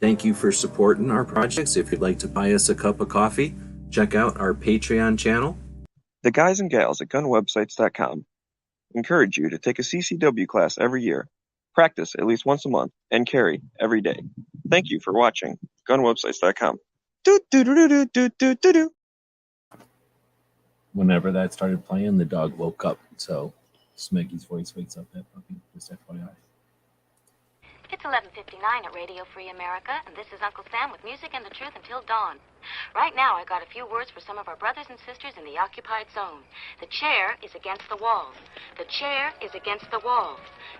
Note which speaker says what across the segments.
Speaker 1: Thank you for supporting our projects. If you'd like to buy us a cup of coffee, check out our Patreon channel.
Speaker 2: The guys and gals at gunwebsites.com encourage you to take a CCW class every year, practice at least once a month, and carry every day. Thank you for watching gunwebsites.com.
Speaker 3: Whenever that started playing, the dog woke up. So Smeggy's voice wakes up that puppy, just FYI.
Speaker 4: It's 11:59 at Radio Free America, and this is Uncle Sam with music and the truth until dawn. Right now, I got a few words for some of our brothers and sisters in the occupied zone. The chair is against the wall. The chair is against the wall.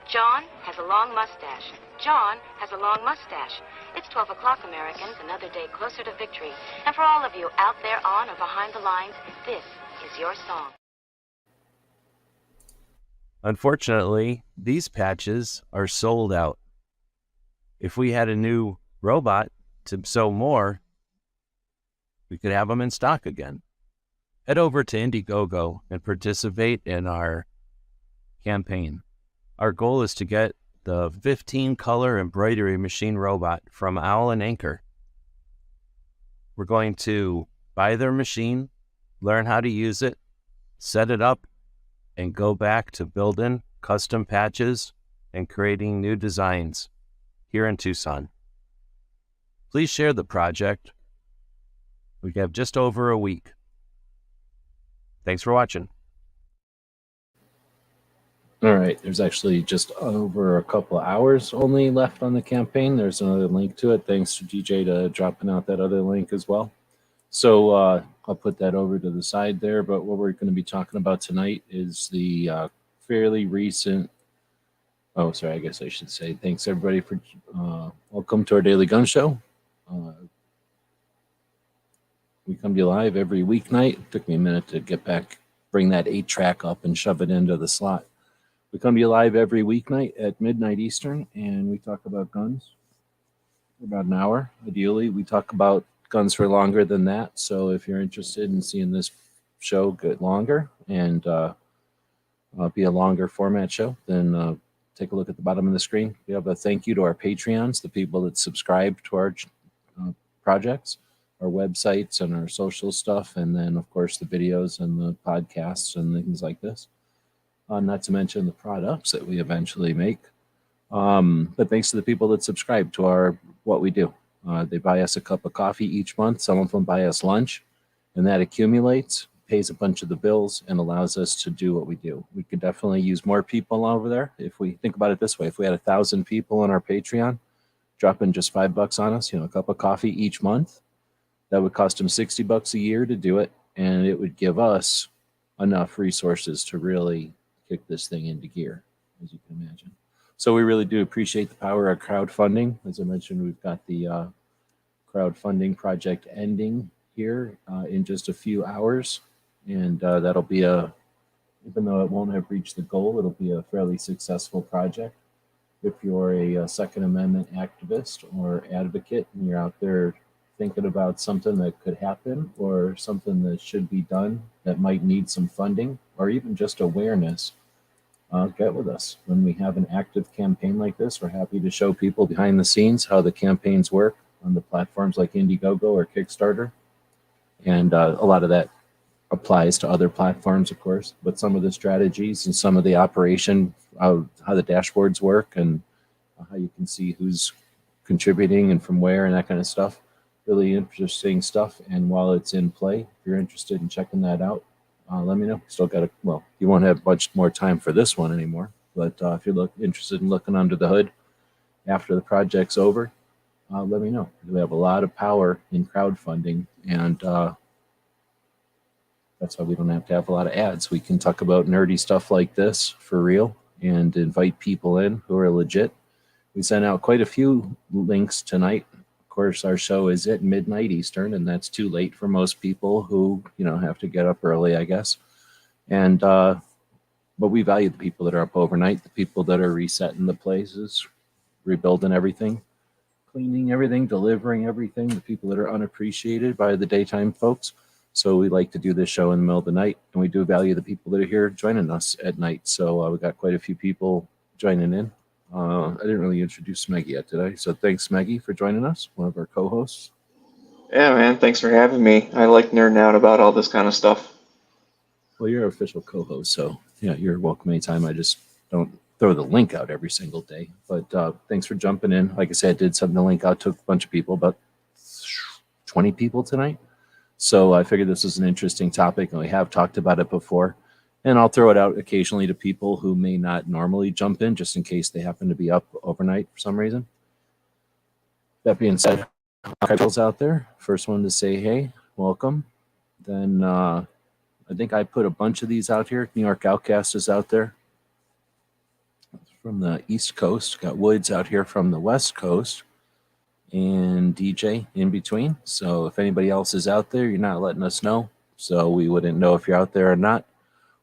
Speaker 4: John has a long mustache. John has a long mustache. It's 12 o'clock, Americans, another day closer to victory. And for all of you out there on or behind the lines, this is your song.
Speaker 5: Unfortunately, these patches are sold out. If we had a new robot to sew more, we could have them in stock again. Head over to Indiegogo and participate in our campaign. Our goal is to get the 15-color embroidery machine robot from Owl and Anchor. We're going to buy their machine, learn how to use it, set it up, and go back to building custom patches and creating new designs here in Tucson. Please share the project. We have just over a week. Thanks for watching.
Speaker 3: All right, there's actually just over a couple hours only left on the campaign. There's another link to it. Thanks to DJ to dropping out that other link as well. So I'll put that over to the side there. But what we're going to be talking about tonight is the fairly recent. Oh, sorry, I guess I should say thanks everybody for welcome to our Daily Gun Show. We come to you live every weeknight. It took me a minute to get back, bring that 8-track up and shove it into the slot. We come to you live every weeknight at midnight Eastern, and we talk about guns for about an hour. Ideally, we talk about guns for longer than that. So if you're interested in seeing this show get longer and be a longer format show, then take a look at the bottom of the screen. We have a thank you to our Patreons, the people that subscribe to our projects, our websites, and our social stuff, and then, of course, the videos and the podcasts and things like this. Not to mention the products that we eventually make. But thanks to the people that subscribe to what we do. They buy us a cup of coffee each month. Some of them buy us lunch, and that accumulates, pays a bunch of the bills, and allows us to do what we do. We could definitely use more people over there. If we think about it this way, if we had 1,000 people on our Patreon, dropping just $5 on us, a cup of coffee each month, that would cost them $60 a year to do it, and it would give us enough resources to really kick this thing into gear, as you can imagine. So we really do appreciate the power of crowdfunding. As I mentioned, we've got the crowdfunding project ending here in just a few hours, and that'll be even though it won't have reached the goal, it'll be a fairly successful project. If you're a Second Amendment activist or advocate and you're out there thinking about something that could happen or something that should be done that might need some funding or even just awareness, get with us. When we have an active campaign like this, we're happy to show people behind the scenes how the campaigns work on the platforms like Indiegogo or Kickstarter. And a lot of that applies to other platforms, of course, but some of the strategies and some of the operation, how the dashboards work and how you can see who's contributing and from where and that kind of stuff. Really interesting stuff. And while it's in play, if you're interested in checking that out, let me know. Still got you won't have much more time for this one anymore, but if you're interested in looking under the hood after the project's over, let me know. We have a lot of power in crowdfunding, and that's why we don't have to have a lot of ads. We can talk about nerdy stuff like this for real and invite people in who are legit. We sent out quite a few links tonight. Of course, our show is at midnight Eastern, and that's too late for most people who, have to get up early, I guess. And but we value the people that are up overnight, the people that are resetting the places, rebuilding everything, cleaning everything, delivering everything, the people that are unappreciated by the daytime folks. So we like to do this show in the middle of the night, and we do value the people that are here joining us at night. So we got quite a few people joining in. I didn't really introduce Smeggy yet, did I? So thanks, Smeggy, for joining us, one of our co-hosts.
Speaker 2: Yeah, man, thanks for having me. I like nerding out about all this kind of stuff.
Speaker 3: Well, you're our official co-host, so yeah, you're welcome anytime. I just don't throw the link out every single day. But thanks for jumping in. Like I said, I did send the link out to a bunch of people, about 20 people tonight. So I figured this was an interesting topic, and we have talked about it before. And I'll throw it out occasionally to people who may not normally jump in, just in case they happen to be up overnight for some reason. That being said, Kyle's out there. First one to say hey, welcome. Then I think I put a bunch of these out here. New York Outcast is out there from the East Coast. Got Woods out here from the West Coast, and DJ in between. So if anybody else is out there, you're not letting us know, so we wouldn't know if you're out there or not.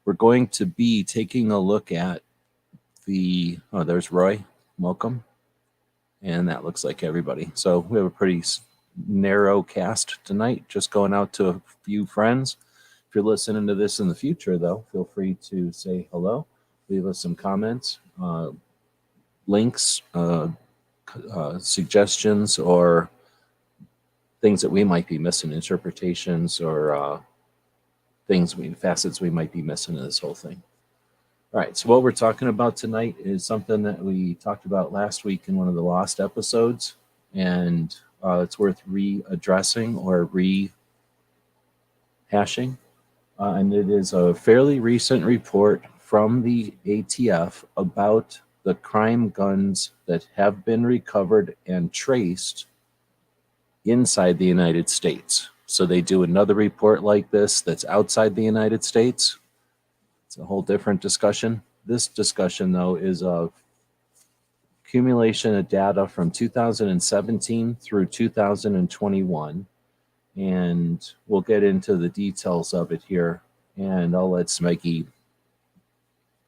Speaker 3: We're going to be taking a look at there's Roy, welcome, and that looks like everybody. So we have a pretty narrow cast tonight, just going out to a few friends. If you're listening to this in the future, though, feel free to say hello, leave us some comments, links, suggestions, or things that we might be missing, interpretations, or facets we might be missing in this whole thing. All right, so what we're talking about tonight is something that we talked about last week in one of the Lost episodes, and it's worth readdressing or rehashing. And it is a fairly recent report from the ATF about the crime guns that have been recovered and traced inside the United States. So they do another report like this that's outside the United States. It's a whole different discussion. This discussion, though, is of accumulation of data from 2017 through 2021. And we'll get into the details of it here. And I'll let Smeggy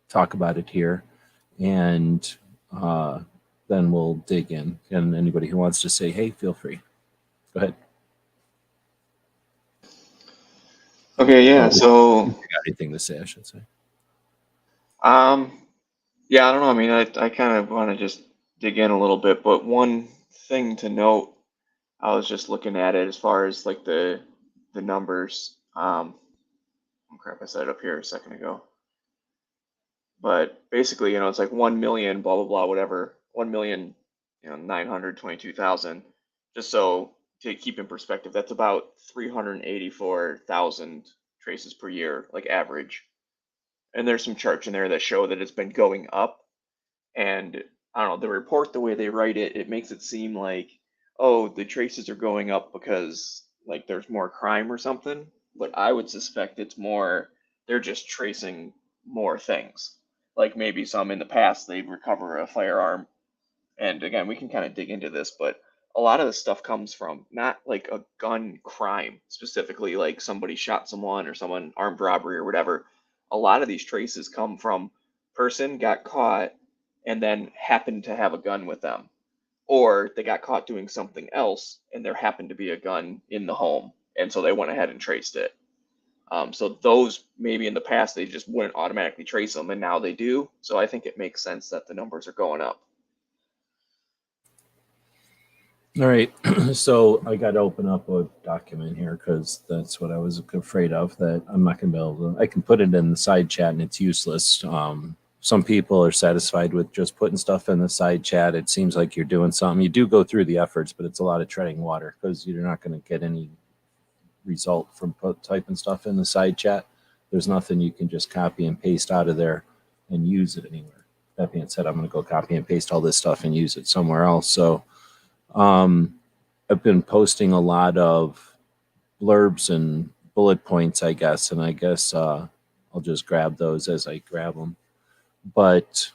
Speaker 3: talk about it here. And then we'll dig in. And anybody who wants to say, hey, feel free. Go ahead.
Speaker 2: Okay, yeah, so
Speaker 3: If you got anything to say, I should say.
Speaker 2: yeah, I don't know. I mean, I kind of want to just dig in a little bit, but one thing to note, I was just looking at it as far as like the numbers. Oh crap, I said it up here a second ago. But basically, it's like 1 million, blah blah blah, whatever, 1,922,000. Just so to keep in perspective, that's about 384,000 traces per year, like average. And there's some charts in there that show that it's been going up. And I don't know, the report, the way they write it, it makes it seem like, oh, the traces are going up because like there's more crime or something. But I would suspect it's more they're just tracing more things. Like maybe some in the past they'd recover a firearm. And again, we can kind of dig into this, but a lot of this stuff comes from not like a gun crime, specifically like somebody shot someone or someone armed robbery or whatever. A lot of these traces come from person got caught and then happened to have a gun with them, or they got caught doing something else and there happened to be a gun in the home, and so they went ahead and traced it. So those maybe in the past they just wouldn't automatically trace them, and now they do. So I think it makes sense that the numbers are going up.
Speaker 3: All right, so I got to open up a document here because that's what I was afraid of, that I'm not going to be able to. I can put it in the side chat and it's useless. Some people are satisfied with just putting stuff in the side chat. It seems like you're doing something. You do go through the efforts, but it's a lot of treading water because you're not going to get any result from typing stuff in the side chat. There's nothing you can just copy and paste out of there and use it anywhere. That being said, I'm going to go copy and paste all this stuff and use it somewhere else. So I've been posting a lot of blurbs and bullet points, I guess, and I guess I'll just grab those as I grab them. But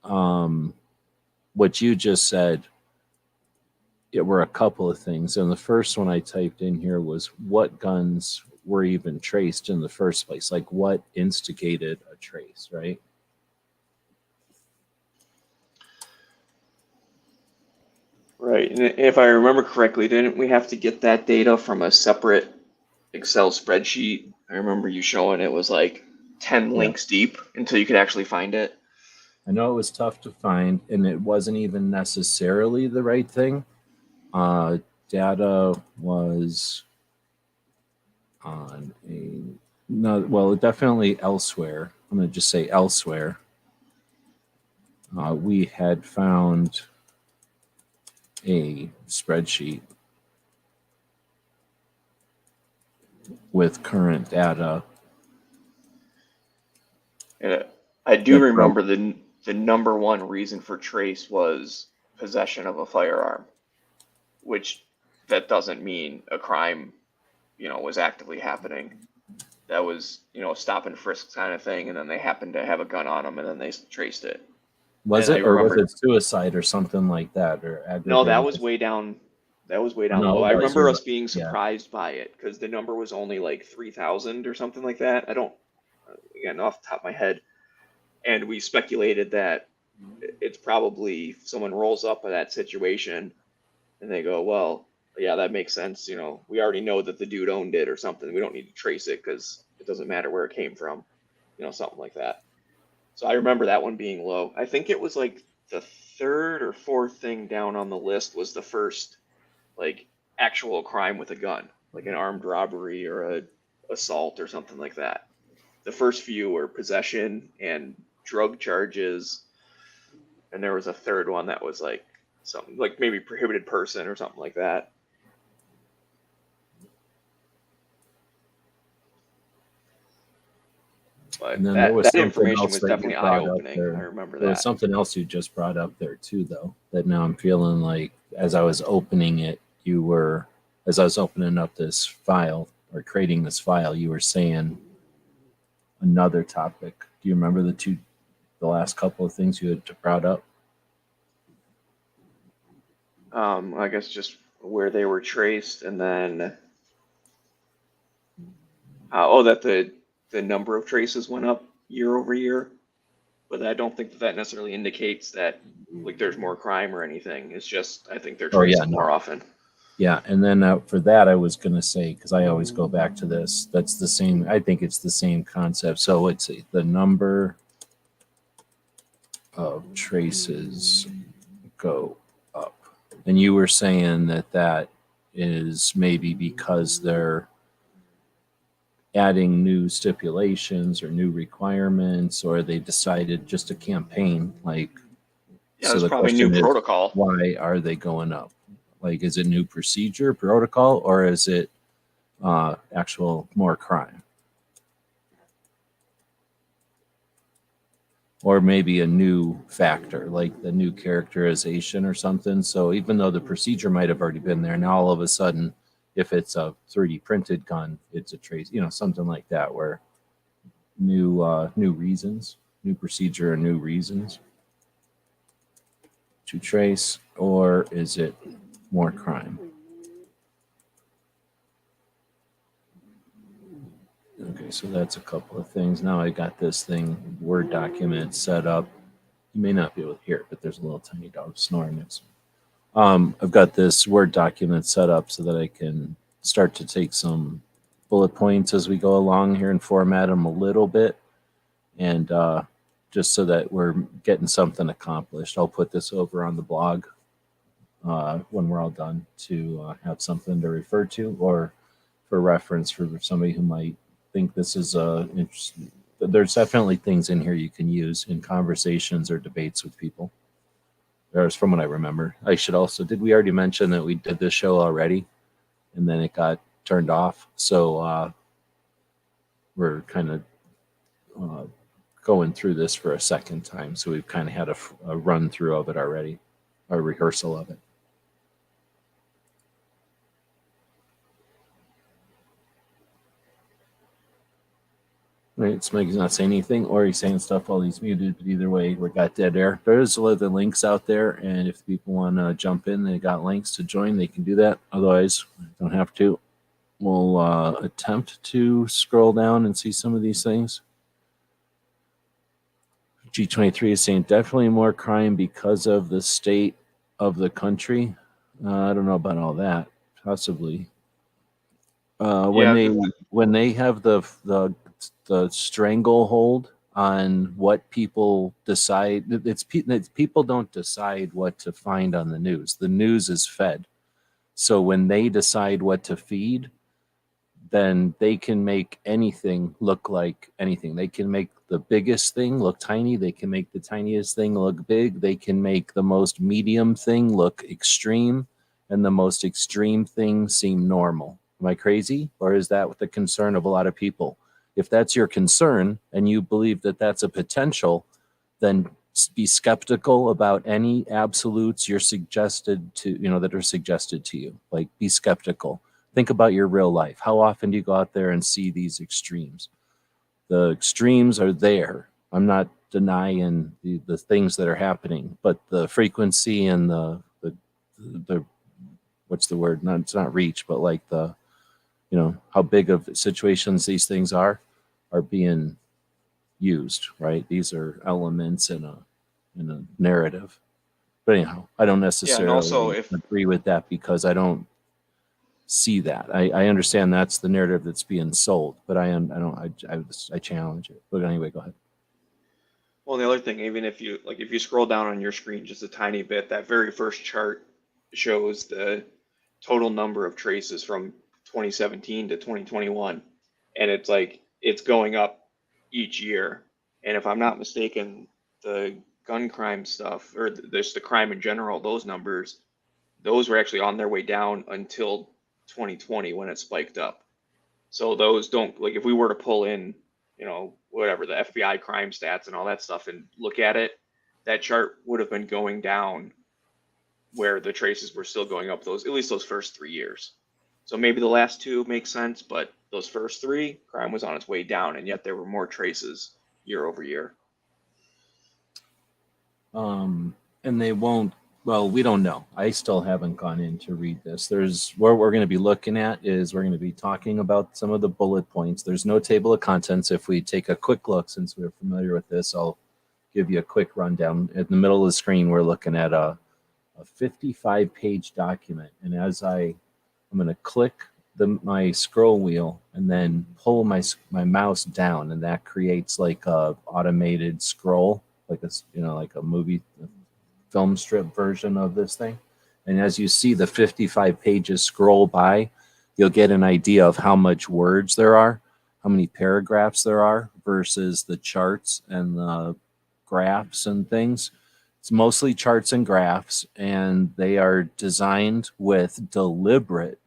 Speaker 3: what you just said, it were a couple of things. And the first one I typed in here was what guns were even traced in the first place? Like what instigated a trace, right?
Speaker 2: Right. And if I remember correctly, didn't we have to get that data from a separate Excel spreadsheet? I remember you showing it was like 10 links deep until you could actually find it.
Speaker 3: I know it was tough to find, and it wasn't even necessarily the right thing. Data was on a no, well, definitely elsewhere. I'm going to just say elsewhere. We had found a spreadsheet with current data.
Speaker 6: And I do
Speaker 3: that broke.
Speaker 6: remember the number one reason for trace was possession of a firearm, which that doesn't mean a crime, was actively happening. That was, a stop and frisk kind of thing, and then they happened to have a gun on them, and then they traced it.
Speaker 3: Was
Speaker 6: And I
Speaker 3: it, or was
Speaker 6: remember,
Speaker 3: it suicide or something like that, or
Speaker 6: no, that
Speaker 3: aggravated?
Speaker 6: was way down. That was way down
Speaker 3: No,
Speaker 6: low.
Speaker 3: it
Speaker 6: I
Speaker 3: was.
Speaker 6: remember us being
Speaker 3: Yeah.
Speaker 6: surprised by it because the number was only like 3,000 or something like that. I don't, again, off the top of my head. And we speculated that it's probably someone rolls up in that situation and they go, well, yeah, that makes sense. We already know that the dude owned it or something. We don't need to trace it because it doesn't matter where it came from, something like that. So I remember that one being low. I think it was like the third or fourth thing down on the list was the first like actual crime with a gun, like an armed robbery or a assault or something like that. The first few were possession and drug charges, and there was a third one that was like something like maybe prohibited person or something like that. But
Speaker 3: And then there was
Speaker 6: that
Speaker 3: something
Speaker 6: information
Speaker 3: else
Speaker 6: was
Speaker 3: that you
Speaker 6: definitely
Speaker 3: brought up
Speaker 6: eye-opening.
Speaker 3: there.
Speaker 6: I remember
Speaker 3: There was
Speaker 6: that.
Speaker 3: something else you just brought up there too, though, that now I'm feeling like as I was opening it, as I was opening up this file or creating this file, you were saying another topic. Do you remember the last couple of things you had brought up?
Speaker 6: I guess just where they were traced, and then that the number of traces went up year over year. But I don't think that necessarily indicates that like there's more crime or anything. It's just I think they're tracing more often.
Speaker 3: Yeah, and then for that I was going to say, because I always go back to this, that's the same. I think it's the same concept. So it's the number of traces go up, and you were saying that is maybe because they're adding new stipulations or new requirements, or they decided just a campaign, like.
Speaker 6: Yeah, so it's probably new protocol.
Speaker 3: Why are they going up? Like, is it new procedure, protocol, or is it actual more crime? Or maybe a new factor, like the new characterization or something. So even though the procedure might have already been there, now all of a sudden, if it's a 3D printed gun, it's a trace, something like that, where new reasons, new procedure and new reasons to trace, or is it more crime? Okay, so that's a couple of things. Now I got this thing, Word document set up. You may not be able to hear it, but there's a little tiny dog snoring next to me. I've got this Word document set up so that I can start to take some bullet points as we go along here and format them a little bit. And just so that we're getting something accomplished. I'll put this over on the blog when we're all done to have something to refer to or for reference for somebody who might think this is interesting. There's definitely things in here you can use in conversations or debates with people. There's from what I remember. I should also, did we already mention that we did this show already and then it got turned off? So we're kind of going through this for a second time. So we've kind of had a run through of it already, a rehearsal of it. Right, Smeg's not saying anything, or he's saying stuff while he's muted, but either way, we got dead air. There's a lot of the links out there, and if people want to jump in, they got links to join, they can do that. Otherwise, don't have to. We'll attempt to scroll down and see some of these things. G23 is saying definitely more crime because of the state of the country. I don't know about all that. Possibly. When they have the stranglehold on what people decide. It's people don't decide what to find on the news. The news is fed. So when they decide what to feed, then they can make anything look like anything. They can make the biggest thing look tiny. They can make the tiniest thing look big. They can make the most medium thing look extreme and the most extreme thing seem normal. Am I crazy? Or is that the concern of a lot of people? If that's your concern and you believe that that's a potential, then be skeptical about any absolutes you're suggested to, that are suggested to you. Like, be skeptical. Think about your real life. How often do you go out there and see these extremes? The extremes are there. I'm not denying the things that are happening, but the frequency and the what's the word? Not, it's not reach, but like how big of situations these things are being used, right? These are elements in a narrative. But anyhow, I don't necessarily
Speaker 6: also
Speaker 3: agree with that because I don't see that. I understand that's the narrative that's being sold, but I challenge it. But anyway, go ahead.
Speaker 6: Well, the other thing, even if you scroll down on your screen just a tiny bit, that very first chart shows the total number of traces from 2017 to 2021, and it's going up each year. And if I'm not mistaken, the gun crime stuff, or just the crime in general, those numbers, those were actually on their way down until 2020 when it spiked up. So those don't, like, if we were to pull in, whatever, the FBI crime stats and all that stuff and look at it, that chart would have been going down where the traces were still going up, at least those first 3 years. So maybe the last two make sense, but those first three, crime was on its way down, and yet there were more traces year over year.
Speaker 3: And they won't, well, we don't know. I still haven't gone in to read this. What we're going to be looking at is we're going to be talking about some of the bullet points. There's no table of contents. If we take a quick look, since we're familiar with this, I'll give you a quick rundown. In the middle of the screen, we're looking at a 55-page document. And as I'm going to click my scroll wheel and then pull my mouse down, and that creates like a automated scroll, like a movie film strip version of this thing. And as you see the 55 pages scroll by, you'll get an idea of how much words there are, how many paragraphs there are versus the charts and the graphs and things. It's mostly charts and graphs, and they are designed with deliberate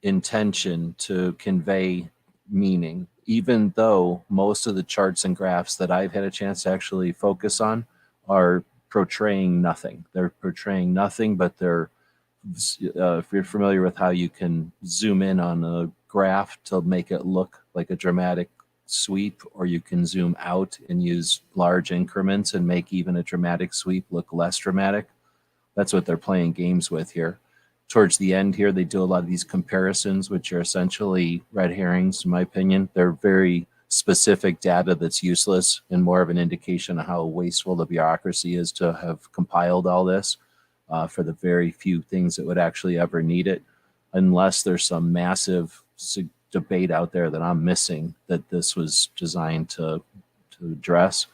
Speaker 3: intention to convey meaning, even though most of the charts and graphs that I've had a chance to actually focus on are portraying nothing. They're portraying nothing, but they're, if you're familiar with how you can zoom in on a graph to make it look like a dramatic sweep, or you can zoom out and use large increments and make even a dramatic sweep look less dramatic. That's what they're playing games with here. Towards the end here, they do a lot of these comparisons, which are essentially red herrings, in my opinion. They're very specific data that's useless and more of an indication of how wasteful the bureaucracy is to have compiled all this for the very few things that would actually ever need it, unless there's some massive debate out there that I'm missing that this was designed to address.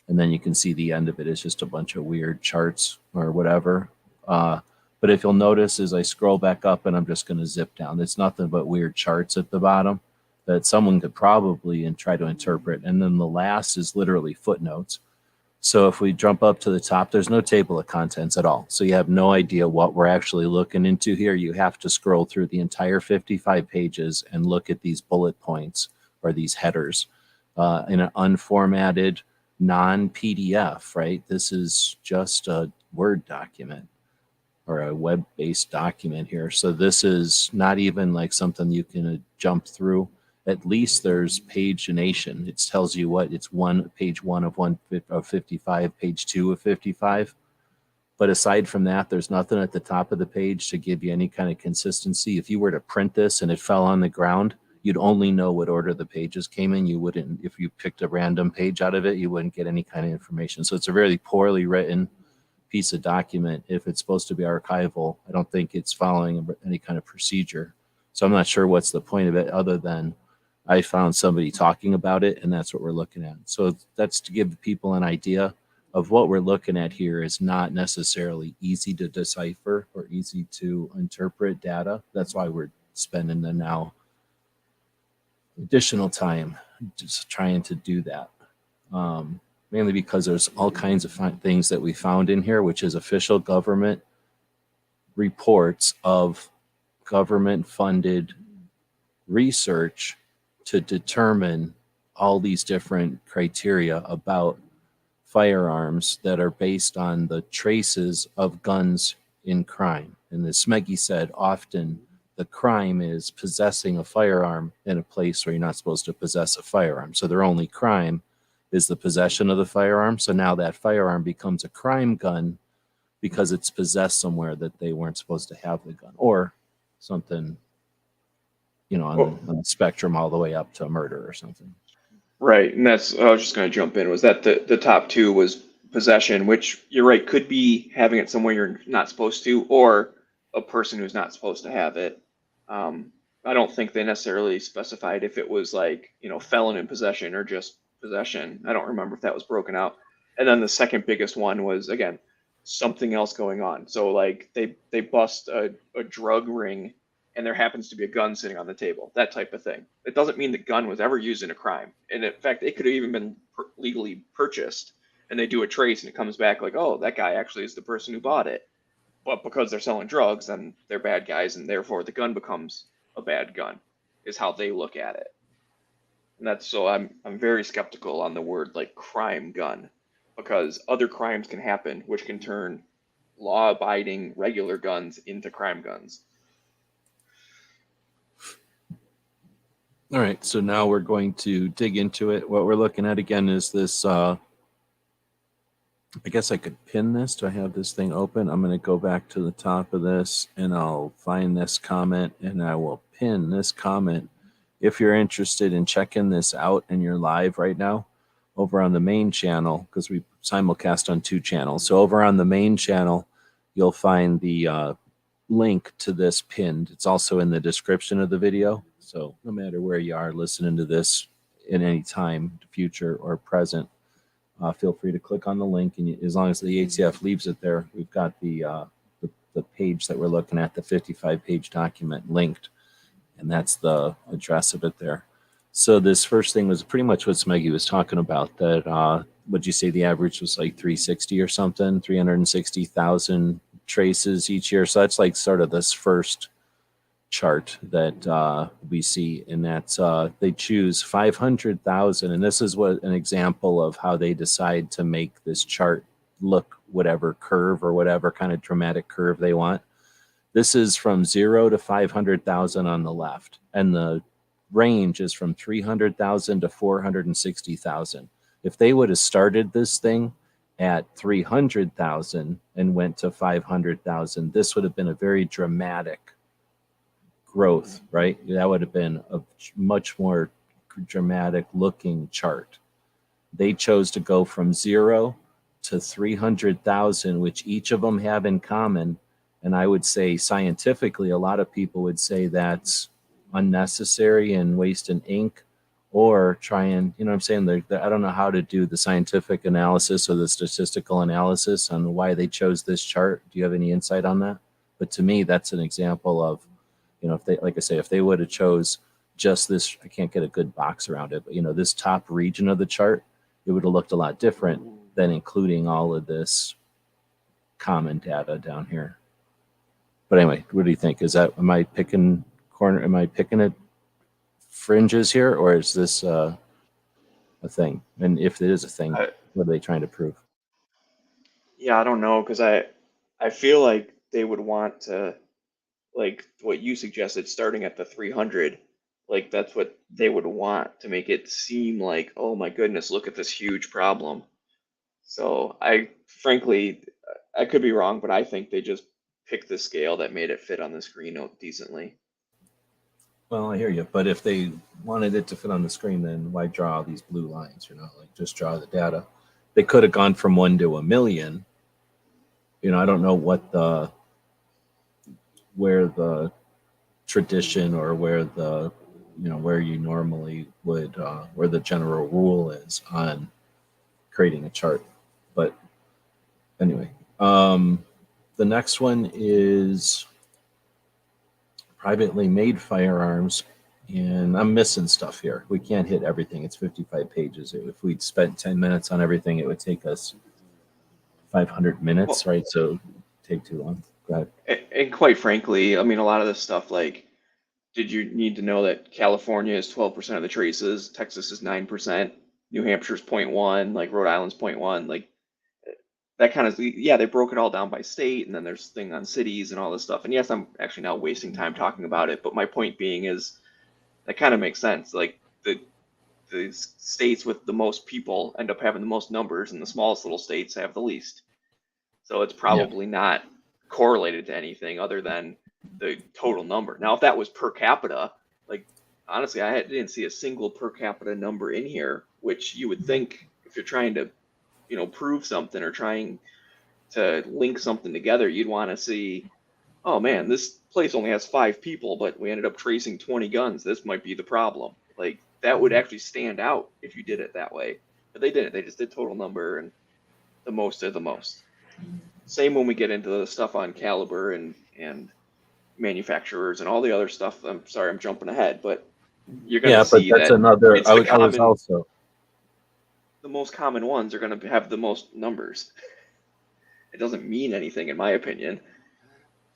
Speaker 3: And then you can see the end of it is just a bunch of weird charts or whatever. But if you'll notice, as I scroll back up, and I'm just going to zip down, it's nothing but weird charts at the bottom that someone could probably try to interpret. And then the last is literally footnotes. So if we jump up to the top, there's no table of contents at all. So you have no idea what we're actually looking into here. You have to scroll through the entire 55 pages and look at these bullet points or these headers in an unformatted, non-PDF, right? This is just a Word document or a web-based document here. So this is not even like something you can jump through. At least there's pagination. It tells you what it's page one of 55, page 2 of 55. But aside from that, there's nothing at the top of the page to give you any kind of consistency. If you were to print this and it fell on the ground, you'd only know what order the pages came in. You wouldn't, if you picked a random page out of it, you wouldn't get any kind of information. So it's a very poorly written piece of document. If it's supposed to be archival, I don't think it's following any kind of procedure. So I'm not sure what's the point of it other than I found somebody talking about it, and that's what we're looking at. So that's to give people an idea of what we're looking at here is not necessarily easy to decipher or easy to interpret data. That's why we're spending the now additional time just trying to do that. Mainly because there's all kinds of things that we found in here, which is official government reports of government funded research to determine all these different criteria about firearms that are based on the traces of guns in crime. And as Smeggy said, often the crime is possessing a firearm in a place where you're not supposed to possess a firearm. So their only crime is the possession of the firearm. So now that firearm becomes a crime gun because it's possessed somewhere that they weren't supposed to have the gun, or something, on the spectrum all the way up to murder or something.
Speaker 6: Right, and I was just going to jump in. Was that the top two was possession, which you're right, could be having it somewhere you're not supposed to, or a person who's not supposed to have it. I don't think they necessarily specified if it was like, felon in possession or just possession. I don't remember if that was broken out. And then the second biggest one was, again, something else going on. So like they bust a drug ring and there happens to be a gun sitting on the table, that type of thing. It doesn't mean the gun was ever used in a crime. And in fact, it could have even been legally purchased, and they do a trace and it comes back like, oh, that guy actually is the person who bought it. But because they're selling drugs, then they're bad guys, and therefore the gun becomes a bad gun, is how they look at it. And that's so I'm very skeptical on the word like crime gun, because other crimes can happen which can turn law-abiding regular guns into crime guns.
Speaker 3: All right, so now we're going to dig into it. What we're looking at again is this, I guess I could pin this. Do I have this thing open? I'm going to go back to the top of this and I'll find this comment and I will pin this comment. If you're interested in checking this out and you're live right now over on the main channel, because we simulcast on 2 channels. So over on the main channel, you'll find the link to this pinned. It's also in the description of the video. So no matter where you are listening to this in any time, future or present, feel free to click on the link. And as long as the ATF leaves it there, we've got the page that we're looking at, the 55-page document linked. And that's the address of it there. So this first thing was pretty much what Smeggy was talking about, that would you say the average was like 360 or something, 360,000 traces each year. So that's like sort of this first chart that we see, and that's they choose 500,000, and this is what an example of how they decide to make this chart look whatever curve or whatever kind of dramatic curve they want. This is from 0 to 500,000 on the left, and the range is from 300,000 to 460,000. If they would have started this thing at 300,000 and went to 500,000, this would have been a very dramatic growth, right? That would have been a much more dramatic looking chart. They chose to go from 0 to 300,000, which each of them have in common. And I would say scientifically, a lot of people would say that's unnecessary and wasting ink, or try and, you know what I'm saying? I don't know how to do the scientific analysis or the statistical analysis on why they chose this chart. Do you have any insight on that? But to me, that's an example of, if they, like I say, if they would have chose just this, I can't get a good box around it, but this top region of the chart, it would have looked a lot different than including all of this common data down here. But anyway, what do you think? Am I picking at fringes here, or is this a thing? And if it is a thing, what are they trying to prove?
Speaker 6: Yeah, I don't know, because I feel like they would want to, like what you suggested, starting at the 300, like that's what they would want to make it seem like, oh my goodness, look at this huge problem. So frankly, I could be wrong, but I think they just picked the scale that made it fit on the screen decently.
Speaker 3: Well, I hear you, but if they wanted it to fit on the screen, then why draw these blue lines? Like just draw the data. They could have gone from 1 to 1 million. I don't know where the tradition or where the where you normally would, where the general rule is on creating a chart. But anyway, the next one is privately made firearms. And I'm missing stuff here. We can't hit everything. It's 55 pages. If we'd spent 10 minutes on everything, it would take us 500 minutes, right? So take too long. Go ahead.
Speaker 6: And quite frankly, I mean, a lot of this stuff, like, did you need to know that California is 12% of the traces, Texas is 9%, New Hampshire's 0.1, like Rhode Island's 0.1, like that kind of, yeah, they broke it all down by state, and then there's thing on cities and all this stuff. And yes, I'm actually now wasting time talking about it, but my point being is that kind of makes sense. Like the states with the most people end up having the most numbers, and the smallest little states have the least. So it's probably not correlated to anything other than the total number. Now, if that was per capita, like honestly, didn't see a single per capita number in here, which you would think if you're trying to, prove something or trying to link something together, you'd want to see, oh man, this place only has 5 people, but we ended up tracing 20 guns. This might be the problem. Like that would actually stand out if you did it that way. But they didn't. They just did total number and the most of the most. Same when we get into the stuff on caliber and manufacturers and all the other stuff. I'm sorry, I'm jumping ahead, but you're going to see
Speaker 3: but that's
Speaker 6: that
Speaker 3: another.
Speaker 6: it's
Speaker 3: I was also
Speaker 6: the most common ones are going to have the most numbers. It doesn't mean anything, in my opinion.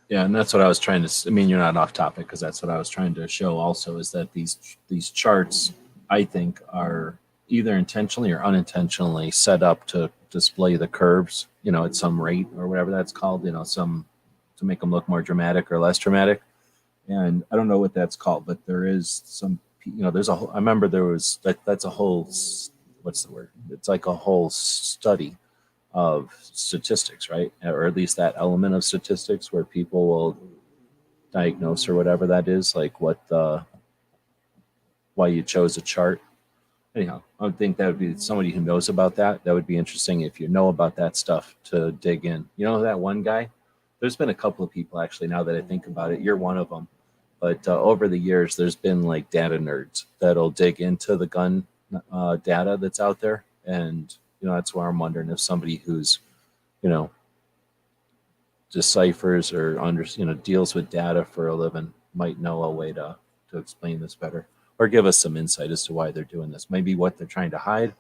Speaker 3: Yeah, and that's what I was trying to. I mean, you're not off topic because that's what I was trying to show. Also, is that these charts, I think, are either intentionally or unintentionally set up to display the curves, at some rate or whatever that's called, some to make them look more dramatic or less dramatic. And I don't know what that's called, but there is some, there's a whole, I remember there was that's a whole, what's the word? It's like a whole study of statistics, right? Or at least that element of statistics where people will diagnose or whatever that is, like why you chose a chart. Anyhow, I would think that would be somebody who knows about that. That would be interesting if you know about that stuff to dig in. That one guy? There's been a couple of people actually, now that I think about it. You're one of them. But over the years, there's been like data nerds that'll dig into the gun data that's out there. And, that's why I'm wondering if somebody who's, deciphers or deals with data for a living might know a way to explain this better or give us some insight as to why they're doing this. Maybe what they're trying to hide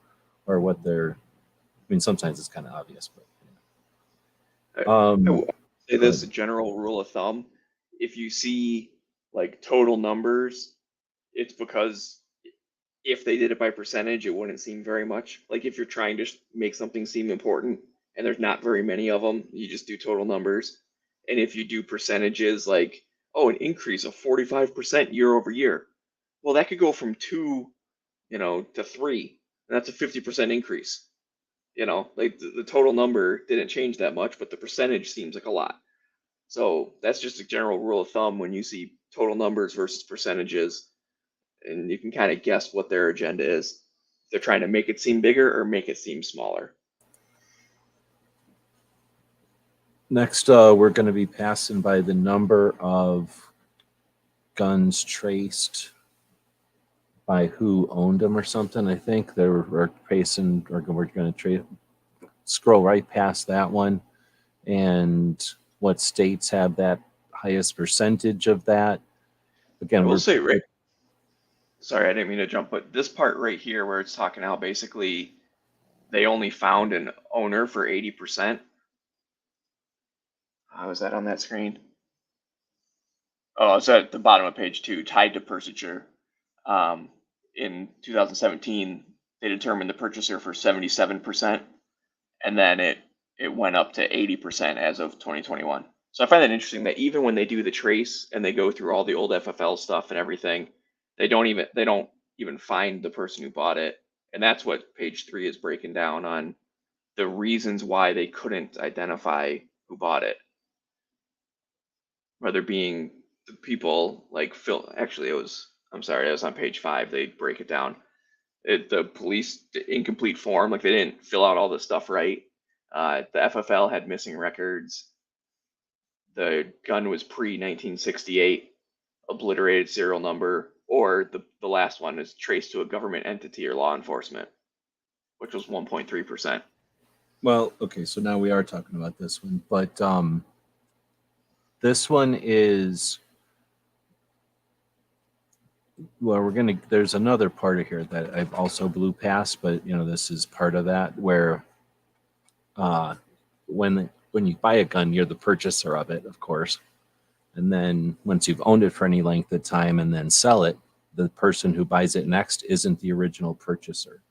Speaker 3: or what they're, I mean, sometimes it's kind of obvious, but.
Speaker 6: I will say this, a general rule of thumb, if you see like total numbers, it's because if they did it by percentage, it wouldn't seem very much. Like if you're trying to make something seem important and there's not very many of them, you just do total numbers. And if you do percentages like, an increase of 45% year over year, well, that could go from 2, to 3, and that's a 50% increase. Like the total number didn't change that much, but the percentage seems like a lot. So that's just a general rule of thumb when you see total numbers versus percentages, and you can kind of guess what their agenda is. If they're trying to make it seem bigger or make it seem smaller.
Speaker 3: Next, we're going to be passing by the number of guns traced by who owned them or something. I think we're tracing, or we're going to scroll right past that one, and what states have that highest percentage of that. Again,
Speaker 6: we'll say right. Sorry, I didn't mean to jump, but this part right here where it's talking how basically they only found an owner for 80%. How is that on that screen? Oh, it's at the bottom of page 2, tied to purchaser. In 2017, they determined the purchaser for 77%, and then it went up to 80% as of 2021. So I find that interesting that even when they do the trace and they go through all the old FFL stuff and everything, they don't even find the person who bought it. And that's what page 3 is breaking down on the reasons why they couldn't identify who bought it. Whether being the people like Phil, actually I'm sorry, it was on page 5. They break it down. The police incomplete form, like they didn't fill out all the stuff right. The FFL had missing records. The gun was pre-1968, obliterated serial number. or the last one is traced to a government entity or law enforcement, which was 1.3%.
Speaker 3: Well, okay, so now we are talking about this one, but this one is, well, there's another part of here that I've also blew past, but this is part of that where when you buy a gun, you're the purchaser of it, of course. And then once you've owned it for any length of time and then sell it, the person who buys it next isn't the original purchaser.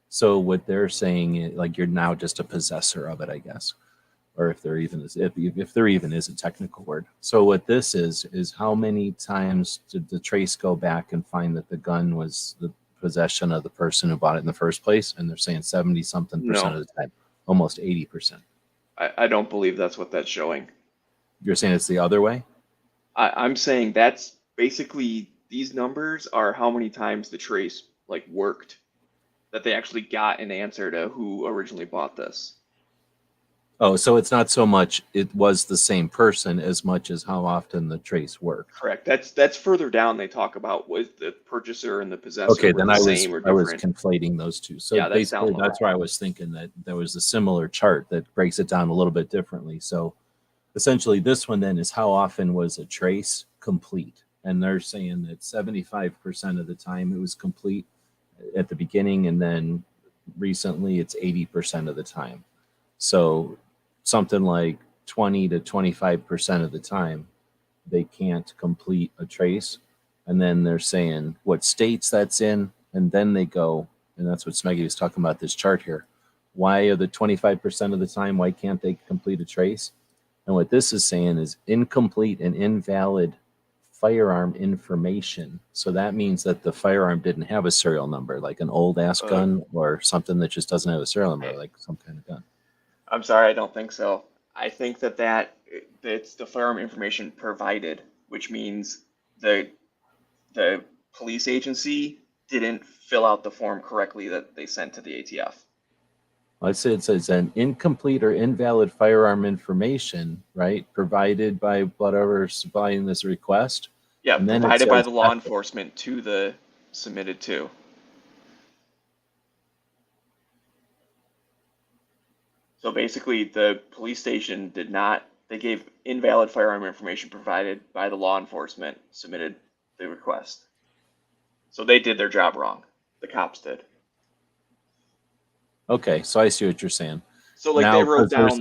Speaker 3: So what they're saying is, like, you're now just a possessor of it, I guess, or if there even is a technical word. So what this is how many times did the trace go back and find that the gun was the possession of the person who bought it in the first place? And they're saying 70-something%
Speaker 6: No.
Speaker 3: of the time, almost 80%.
Speaker 6: I don't believe that's what that's showing.
Speaker 3: You're saying it's the other way?
Speaker 6: I'm saying that's basically, these numbers are how many times the trace worked, that they actually got an answer to who originally bought this.
Speaker 3: Oh, so it's not so much it was the same person as much as how often the trace worked.
Speaker 6: Correct. That's further down. They talk about was the purchaser and the possessor
Speaker 3: Okay,
Speaker 6: were
Speaker 3: then
Speaker 6: the
Speaker 3: I
Speaker 6: same or
Speaker 3: was
Speaker 6: different.
Speaker 3: conflating those two. So
Speaker 6: Yeah, that's down
Speaker 3: basically,
Speaker 6: low.
Speaker 3: that's why I was thinking that there was a similar chart that breaks it down a little bit differently. So essentially, this one then is how often was a trace complete, and they're saying that 75% of the time it was complete at the beginning, and then recently it's 80% of the time. So something like 20 to 25% of the time they can't complete a trace, and then they're saying what states that's in, and then they go, and that's what Smeggy was talking about, this chart here. Why are the 25% of the time, why can't they complete a trace? And what this is saying is incomplete and invalid firearm information. So that means that the firearm didn't have a serial number, like an old ass gun, or something that just doesn't have a serial number, like some kind of gun.
Speaker 6: I'm sorry, I don't think so. I think that's the firearm information provided, which means the police agency didn't fill out the form correctly that they sent to the ATF.
Speaker 3: Let's say it says an incomplete or invalid firearm information, right, provided by whatever supplying this request.
Speaker 6: Yeah,
Speaker 3: and then
Speaker 6: provided by the law enforcement to the submitted to. So basically, the police station did not, they gave invalid firearm information provided by the law enforcement, submitted the request. So they did their job wrong. The cops did.
Speaker 3: Okay, so I see what you're saying.
Speaker 6: So like
Speaker 3: now,
Speaker 6: they wrote down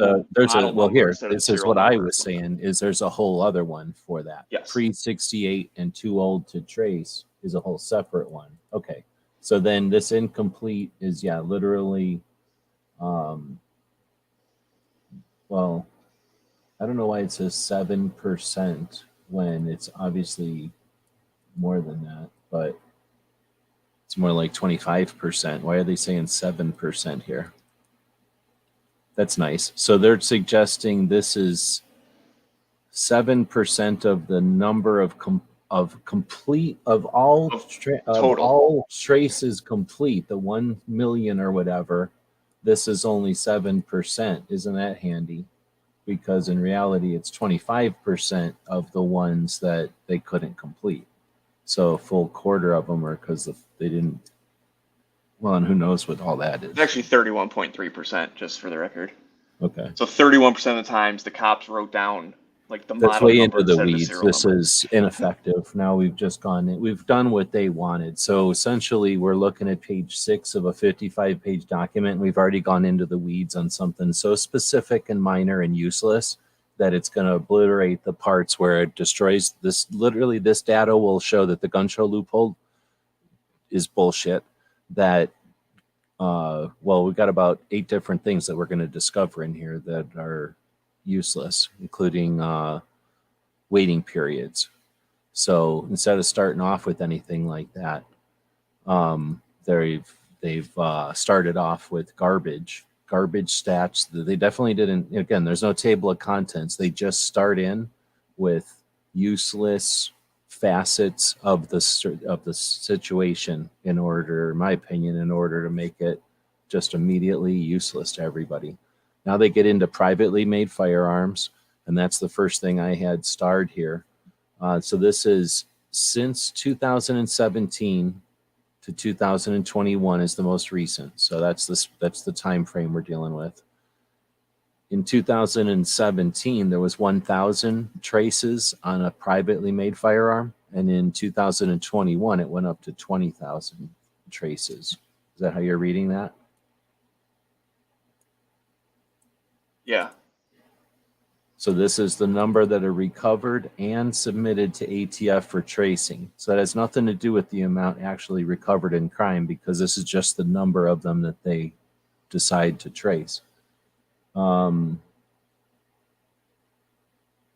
Speaker 3: well, here, this is what I was saying, is there's a whole other one for that.
Speaker 6: Yes.
Speaker 3: Pre-68 and too old to trace is a whole separate one. Okay, so then this incomplete is, yeah, literally, well, I don't know why it says 7% when it's obviously more than that, but it's more like 25%. Why are they saying 7% here? That's nice. So they're suggesting this is 7% of the number of all traces complete, the 1 million or whatever. This is only 7%. Isn't that handy? Because in reality, it's 25% of the ones that they couldn't complete. So a full quarter of them are because they didn't. Well, and who knows what all that is.
Speaker 6: It's actually 31.3%, just for the record.
Speaker 3: Okay.
Speaker 6: So 31% of the times the cops wrote down like the
Speaker 3: That's
Speaker 6: model
Speaker 3: way
Speaker 6: number
Speaker 3: into the
Speaker 6: instead of
Speaker 3: weeds.
Speaker 6: serial
Speaker 3: This
Speaker 6: number.
Speaker 3: is ineffective. Now we've just we've done what they wanted. So essentially, we're looking at page 6 of a 55-page document. And we've already gone into the weeds on something so specific and minor and useless that it's going to obliterate the parts where it destroys this. Literally, this data will show that the gun show loophole is bullshit. That, well, we've got about 8 different things that we're going to discover in here that are useless, including waiting periods. So instead of starting off with anything like that, they've started off with garbage stats. They definitely didn't. Again, there's no table of contents. They just start in with useless facets of the situation in order, in my opinion, in order to make it just immediately useless to everybody. Now they get into privately made firearms, and that's the first thing I had starred here. So this is since 2017 to 2021 is the most recent. So that's the time frame we're dealing with. In 2017, there was 1,000 traces on a privately made firearm, and in 2021, it went up to 20,000 traces. Is that how you're reading that?
Speaker 6: Yeah.
Speaker 3: So this is the number that are recovered and submitted to ATF for tracing. So that has nothing to do with the amount actually recovered in crime, because this is just the number of them that they decide to trace.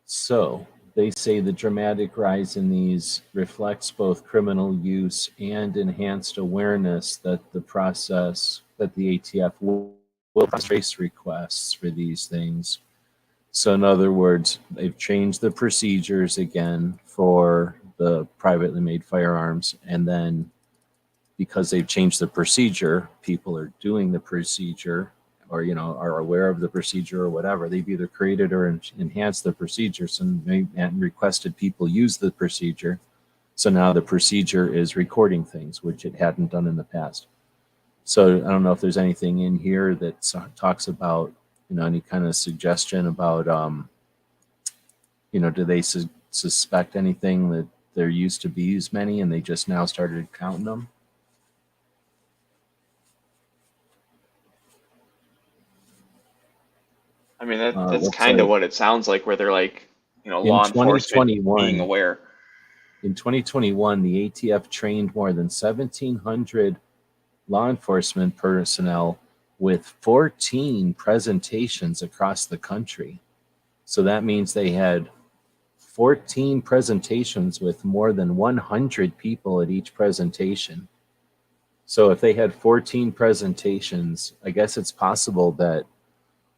Speaker 3: So they say the dramatic rise in these reflects both criminal use and enhanced awareness that the process that the ATF will trace requests for these things. So in other words, they've changed the procedures again for the privately made firearms, and then because they've changed the procedure, people are doing the procedure, or are aware of the procedure or whatever. They've either created or enhanced the procedures and requested people use the procedure. So now the procedure is recording things, which it hadn't done in the past. So I don't know if there's anything in here that talks about, any kind of suggestion about, do they suspect anything that there used to be as many and they just now started counting them?
Speaker 6: I mean, that's
Speaker 3: Looks
Speaker 6: kind of
Speaker 3: like
Speaker 6: what it sounds like, where they're like,
Speaker 3: in
Speaker 6: law enforcement
Speaker 3: 2021,
Speaker 6: being aware.
Speaker 3: In 2021, the ATF trained more than 1,700 law enforcement personnel with 14 presentations across the country. So that means they had 14 presentations with more than 100 people at each presentation. So if they had 14 presentations, I guess it's possible that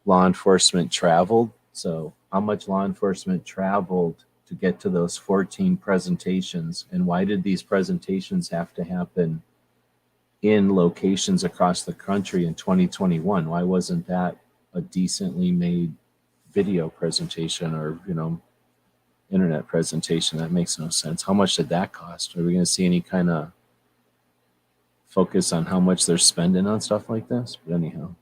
Speaker 3: law enforcement traveled. So how much law enforcement traveled to get to those 14 presentations, and why did these presentations have to happen in locations across the country in 2021? Why wasn't that a decently made video presentation or, internet presentation? That makes no sense. How much did that cost? Are we going to see any kind of focus on how much they're spending on stuff like this? But anyhow.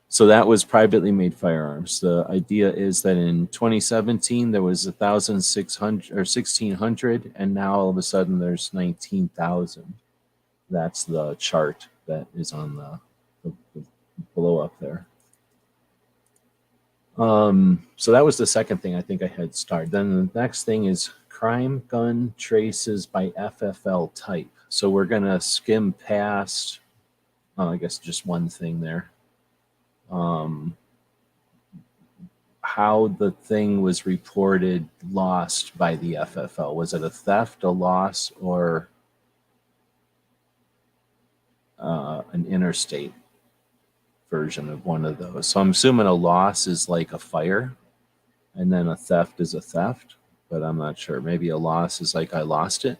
Speaker 3: So that was privately made firearms. The idea is that in 2017 there was 1,600 or 1,600, and now all of a sudden there's 19,000. That's the chart that is on the below up there. So that was the second thing I think I had started. Then the next thing is crime gun traces by FFL type. So we're gonna skim past, I guess just one thing there. How the thing was reported lost by the FFL. Was it a theft, a loss, or an interstate version of one of those? So I'm assuming a loss is like a fire, and then a theft is a theft, but I'm not sure. Maybe a loss is like I lost it,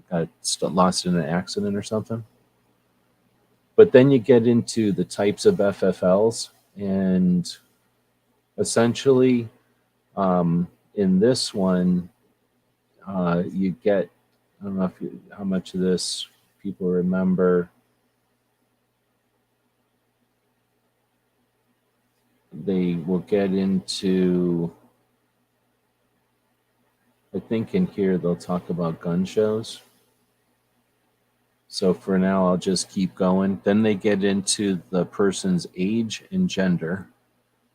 Speaker 3: got lost in an accident or something. But then you get into the types of FFLs, and essentially, in this one, you get, I don't know how much of this people remember. They will get into, I think in here they'll talk about gun shows. So for now, I'll just keep going. Then they get into the person's age and gender.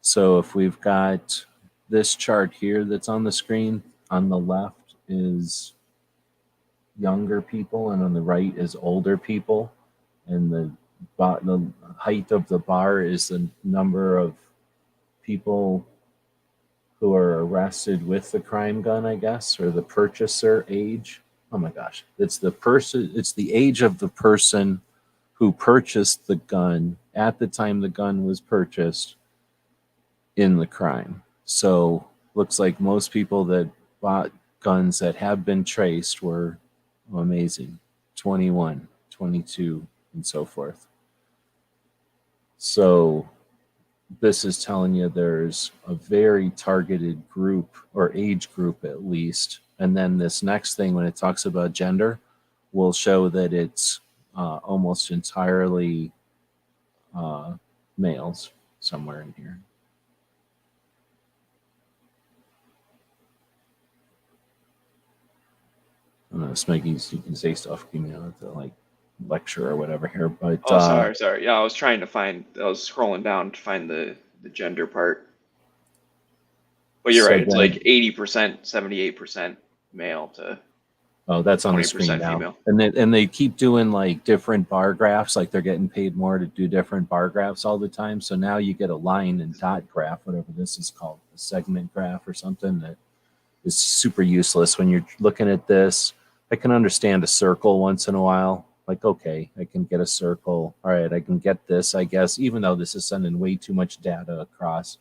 Speaker 3: So if we've got this chart here that's on the screen, on the left is younger people and on the right is older people. And the height of the bar is the number of people who are arrested with the crime gun, I guess, or the purchaser age. Oh my gosh. It's the age of the person who purchased the gun at the time the gun was purchased in the crime. So looks like most people that bought guns that have been traced were amazing. 21, 22, and so forth. So this is telling you there's a very targeted group, or age group at least, And then this next thing, when it talks about gender, will show that it's almost entirely males somewhere in here. I don't know, Smeggies, you can say stuff, you know, to like lecture or whatever here, but
Speaker 6: Oh, sorry. Yeah, I was scrolling down to find the gender part. But you're
Speaker 3: so
Speaker 6: right. It's
Speaker 3: then,
Speaker 6: like 80%, 78% male to
Speaker 3: oh, that's on the screen
Speaker 6: 20%
Speaker 3: now.
Speaker 6: female.
Speaker 3: And they keep doing like different bar graphs, like they're getting paid more to do different bar graphs all the time. So now you get a line and dot graph, whatever this is called, a segment graph or something that is super useless when you're looking at this. I can understand a circle once in a while. Like, okay, I can get a circle. All right, I can get this, I guess, even though this is sending way too much data across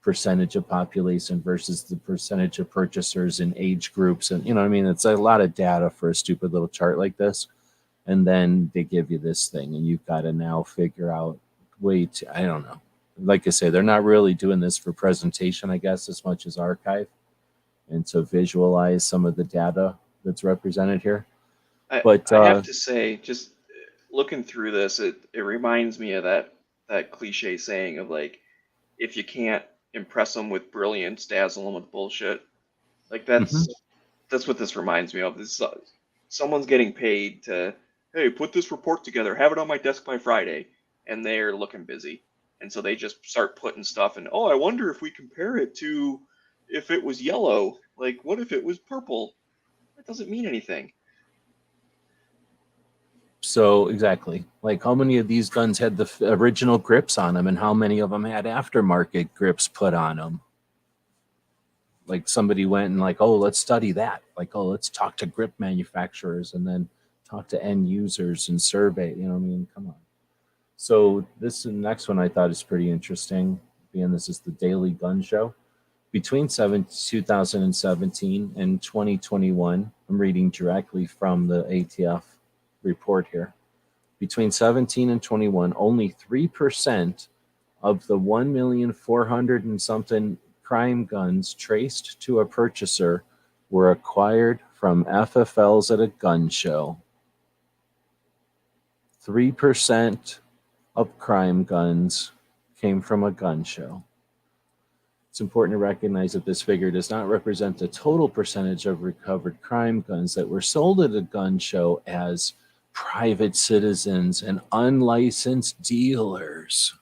Speaker 3: percentage of population versus the percentage of purchasers in age groups. And, you know what I mean? It's a lot of data for a stupid little chart like this. And then they give you this thing, and you've got to now figure out, wait, I don't know. Like I say, they're not really doing this for presentation, I guess, as much as archive and to visualize some of the data that's represented here. But
Speaker 6: I have to say, just looking through this, it reminds me of that cliche saying of like, if you can't impress them with brilliance, dazzle them with bullshit. Like that's what this reminds me of. This someone's getting paid to, hey, put this report together, have it on my desk by Friday, and they're looking busy, and so they just start putting stuff in. Oh, I wonder if we compare it to if it was yellow. Like, what if it was purple? That doesn't mean anything.
Speaker 3: So exactly, like how many of these guns had the original grips on them, and how many of them had aftermarket grips put on them? Like somebody went and like, oh, let's study that. Like, oh, let's talk to grip manufacturers and then talk to end users and survey. You know what I mean? Come on. So this next one I thought is pretty interesting. Being this is the Daily Gun Show. Between 2017 and 2021, I'm reading directly from the ATF report here. Between 17 and 21, only 3% of the 1,400,000 and something crime guns traced to a purchaser were acquired from FFLs at a gun show. 3% of crime guns came from a gun show. It's important to recognize that this figure does not represent the total percentage of recovered crime guns that were sold at a gun show as private citizens and unlicensed dealers.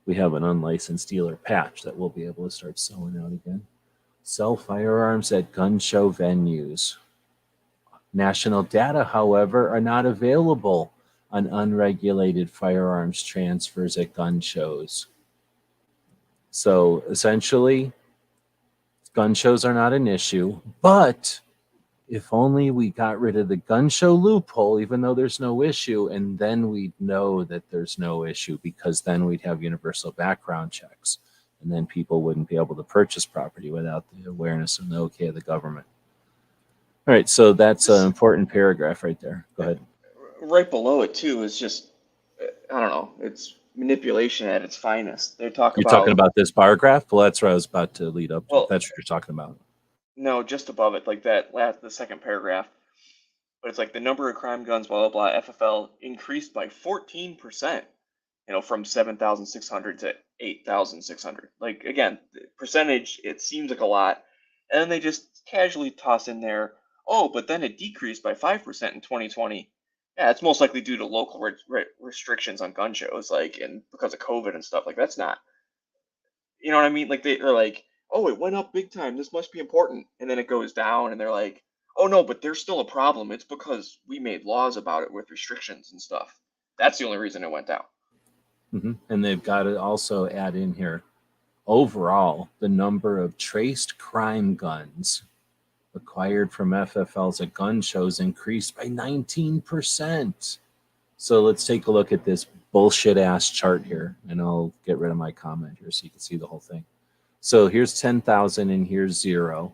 Speaker 3: We have an unlicensed dealer patch that we'll be able to start selling out again. Sell firearms at gun show venues. National data, however, are not available on unregulated firearms transfers at gun shows. So essentially, gun shows are not an issue, but if only we got rid of the gun show loophole, even though there's no issue, and then we'd know that there's no issue, because then we'd have universal background checks, and then people wouldn't be able to purchase property without the awareness and the okay of the government. All right, so that's an important paragraph right there. Go ahead.
Speaker 6: Right below it too is just, I don't know, it's manipulation at its finest. They talk
Speaker 3: You're
Speaker 6: about
Speaker 3: talking about this bar graph? Well, that's where I was about to lead up to.
Speaker 6: Well,
Speaker 3: That's what you're talking about.
Speaker 6: No, just above it, like the second paragraph. But it's like the number of crime guns, blah blah blah. FFL increased by 14%. From 7,600 to 8,600. Like again, the percentage, it seems like a lot, and then they just casually toss in there, oh, but then it decreased by 5% in 2020. Yeah, it's most likely due to local restrictions on gun shows, like, and because of COVID and stuff. Like, that's not, you know what I mean? Like, they're like, oh, it went up big time. This must be important. And then it goes down, and they're like, oh no, but there's still a problem. It's because we made laws about it with restrictions and stuff. That's the only reason it went down.
Speaker 3: And they've got to also add in here, overall, the number of traced crime guns acquired from FFLs at gun shows increased by 19%. So let's take a look at this bullshit ass chart here, and I'll get rid of my comment here so you can see the whole thing. So here's 10,000 and here's 0.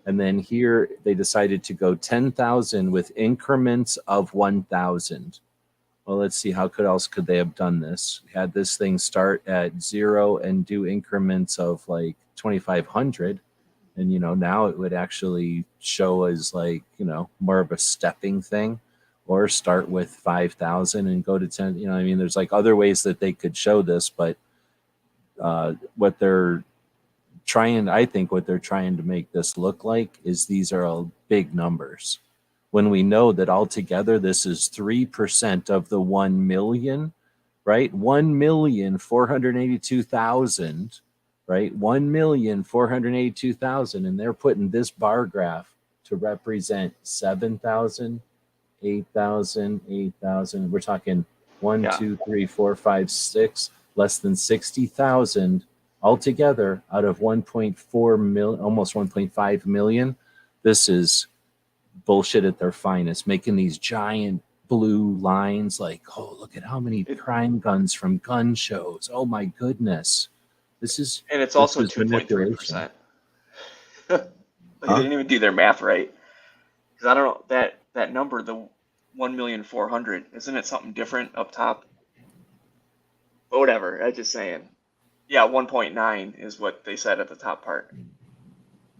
Speaker 3: And then here they decided to go 10,000 with increments of 1,000. Well, let's see, how else could they have done this? We had this thing start at 0 and do increments of like 2,500. And, now it would actually show as like, more of a stepping thing, or start with 5,000 and go to 10. I mean, there's like other ways that they could show this, but what they're I think what they're trying to make this look like is these are all big numbers. When we know that altogether this is 3% of the 1 million, right? 1,482,000, right? 1,482,000. And they're putting this bar graph to represent 7,000, 8,000, 8,000. We're talking one,
Speaker 6: Yeah.
Speaker 3: 2, 3, 4, 5, 6, less than 60,000 altogether out of 1.4 million, almost 1.5 million. This is bullshit at their finest, making these giant blue lines like, oh, look at how many crime guns from gun shows. Oh my goodness.
Speaker 6: And it's also 2.3%. Like, they didn't even do their math right. Because I don't know, that number, the 1,400,000, isn't it something different up top? But whatever, I'm just saying. Yeah, 1.9 is what they said at the top part.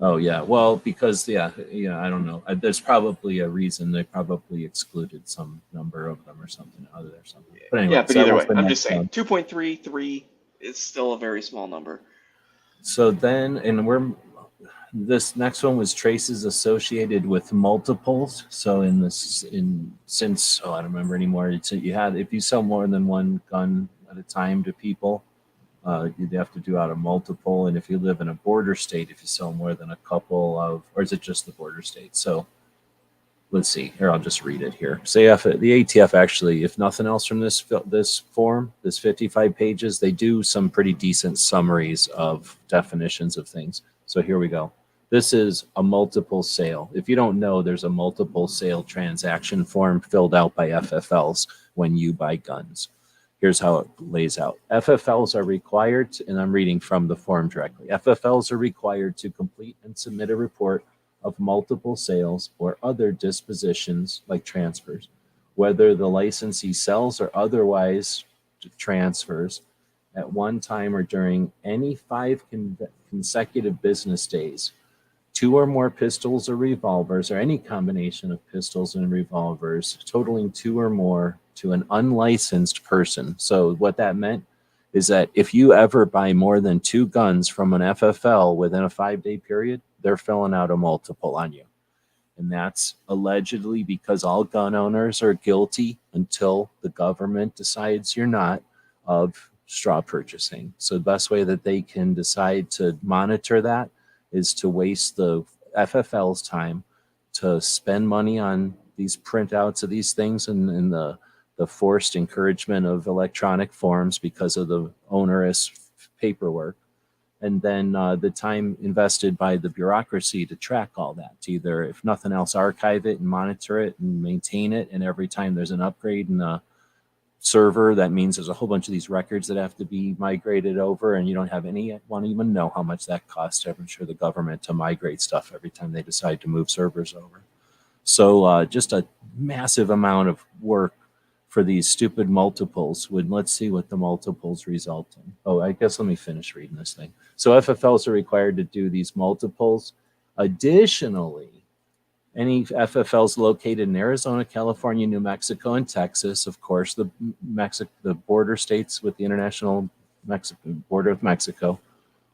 Speaker 3: Oh yeah, well, because I don't know. There's probably a reason they probably excluded some number of them or something other or something. But anyway,
Speaker 6: Yeah, but
Speaker 3: so
Speaker 6: either
Speaker 3: that
Speaker 6: way,
Speaker 3: was the
Speaker 6: I'm
Speaker 3: next
Speaker 6: just saying
Speaker 3: one.
Speaker 6: 2.33 is still a very small number.
Speaker 3: So then, this next one was traces associated with multiples. So I don't remember anymore. If you sell more than one gun at a time to people, you'd have to do out a multiple. And if you live in a border state, if you sell more than a couple of, or is it just the border state? So let's see here. I'll just read it here. Say the ATF actually, if nothing else from this form, this 55 pages, they do some pretty decent summaries of definitions of things. So here we go. This is a multiple sale. If you don't know, there's a multiple sale transaction form filled out by FFLs when you buy guns. Here's how it lays out. FFLs are required to, and I'm reading from the form directly. FFLs are required to complete and submit a report of multiple sales or other dispositions like transfers, whether the licensee sells or otherwise transfers at one time or during any 5 consecutive business days, 2 or more pistols or revolvers or any combination of pistols and revolvers totaling 2 or more to an unlicensed person. So what that meant is that if you ever buy more than 2 guns from an FFL within a 5-day period, they're filling out a multiple on you. And that's allegedly because all gun owners are guilty until the government decides you're not, of straw purchasing. So the best way that they can decide to monitor that is to waste the FFL's time to spend money on these printouts of these things and the forced encouragement of electronic forms because of the onerous paperwork. And then the time invested by the bureaucracy to track all that, to either, if nothing else, archive it and monitor it and maintain it. And every time there's an upgrade in the server, that means there's a whole bunch of these records that have to be migrated over, and you don't have anyone even know how much that costs. I'm sure the government to migrate stuff every time they decide to move servers over. So just a massive amount of work for these stupid multiples. Let's see what the multiples result in. Oh, I guess let me finish reading this thing. So FFLs are required to do these multiples. Additionally, any FFLs located in Arizona, California, New Mexico, and Texas, of course, the border states with the international border of Mexico,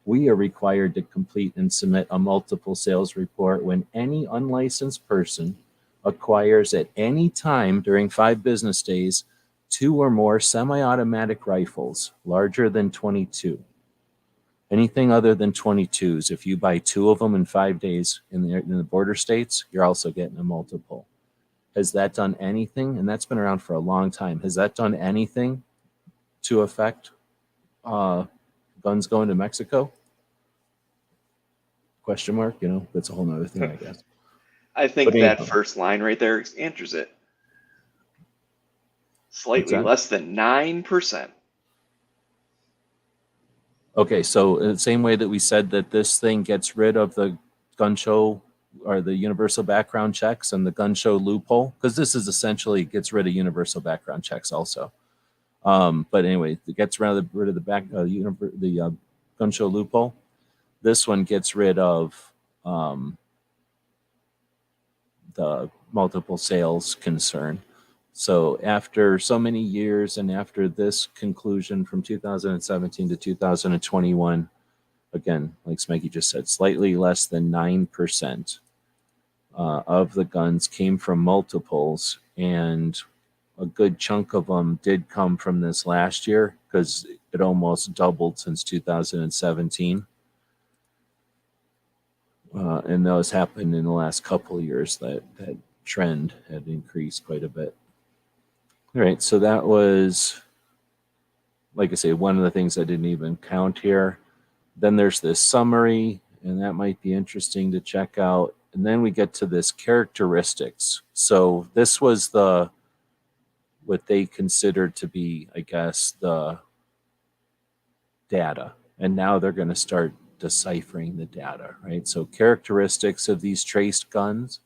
Speaker 3: we are required to complete and submit a multiple sales report when any unlicensed person acquires at any time during 5 business days 2 or more semi-automatic rifles larger than 22. Anything other than 22s, if you buy 2 of them in 5 days in the border states, you're also getting a multiple. Has that done anything? And that's been around for a long time. Has that done anything to affect guns going to Mexico? Question mark. That's a whole nother thing, I guess.
Speaker 6: I think that first line right there answers it. Slightly less than 9%.
Speaker 3: Okay, so in the same way that we said that this thing gets rid of the gun show or the universal background checks and the gun show loophole, because this is essentially gets rid of universal background checks also. But anyway, it gets rid of the gun show loophole. This one gets rid of the multiple sales concern. So after so many years and after this conclusion from 2017 to 2021, again, like Smeggy just said, slightly less than 9% of the guns came from multiples, and a good chunk of them did come from this last year because it almost doubled since 2017. And those happened in the last couple of years. That trend had increased quite a bit. All right, so that was, like I say, one of the things I didn't even count here. Then there's this summary, and that might be interesting to check out. And then we get to this characteristics. So this was what they considered to be, I guess, the data. And now they're going to start deciphering the data, right? So characteristics of these traced guns.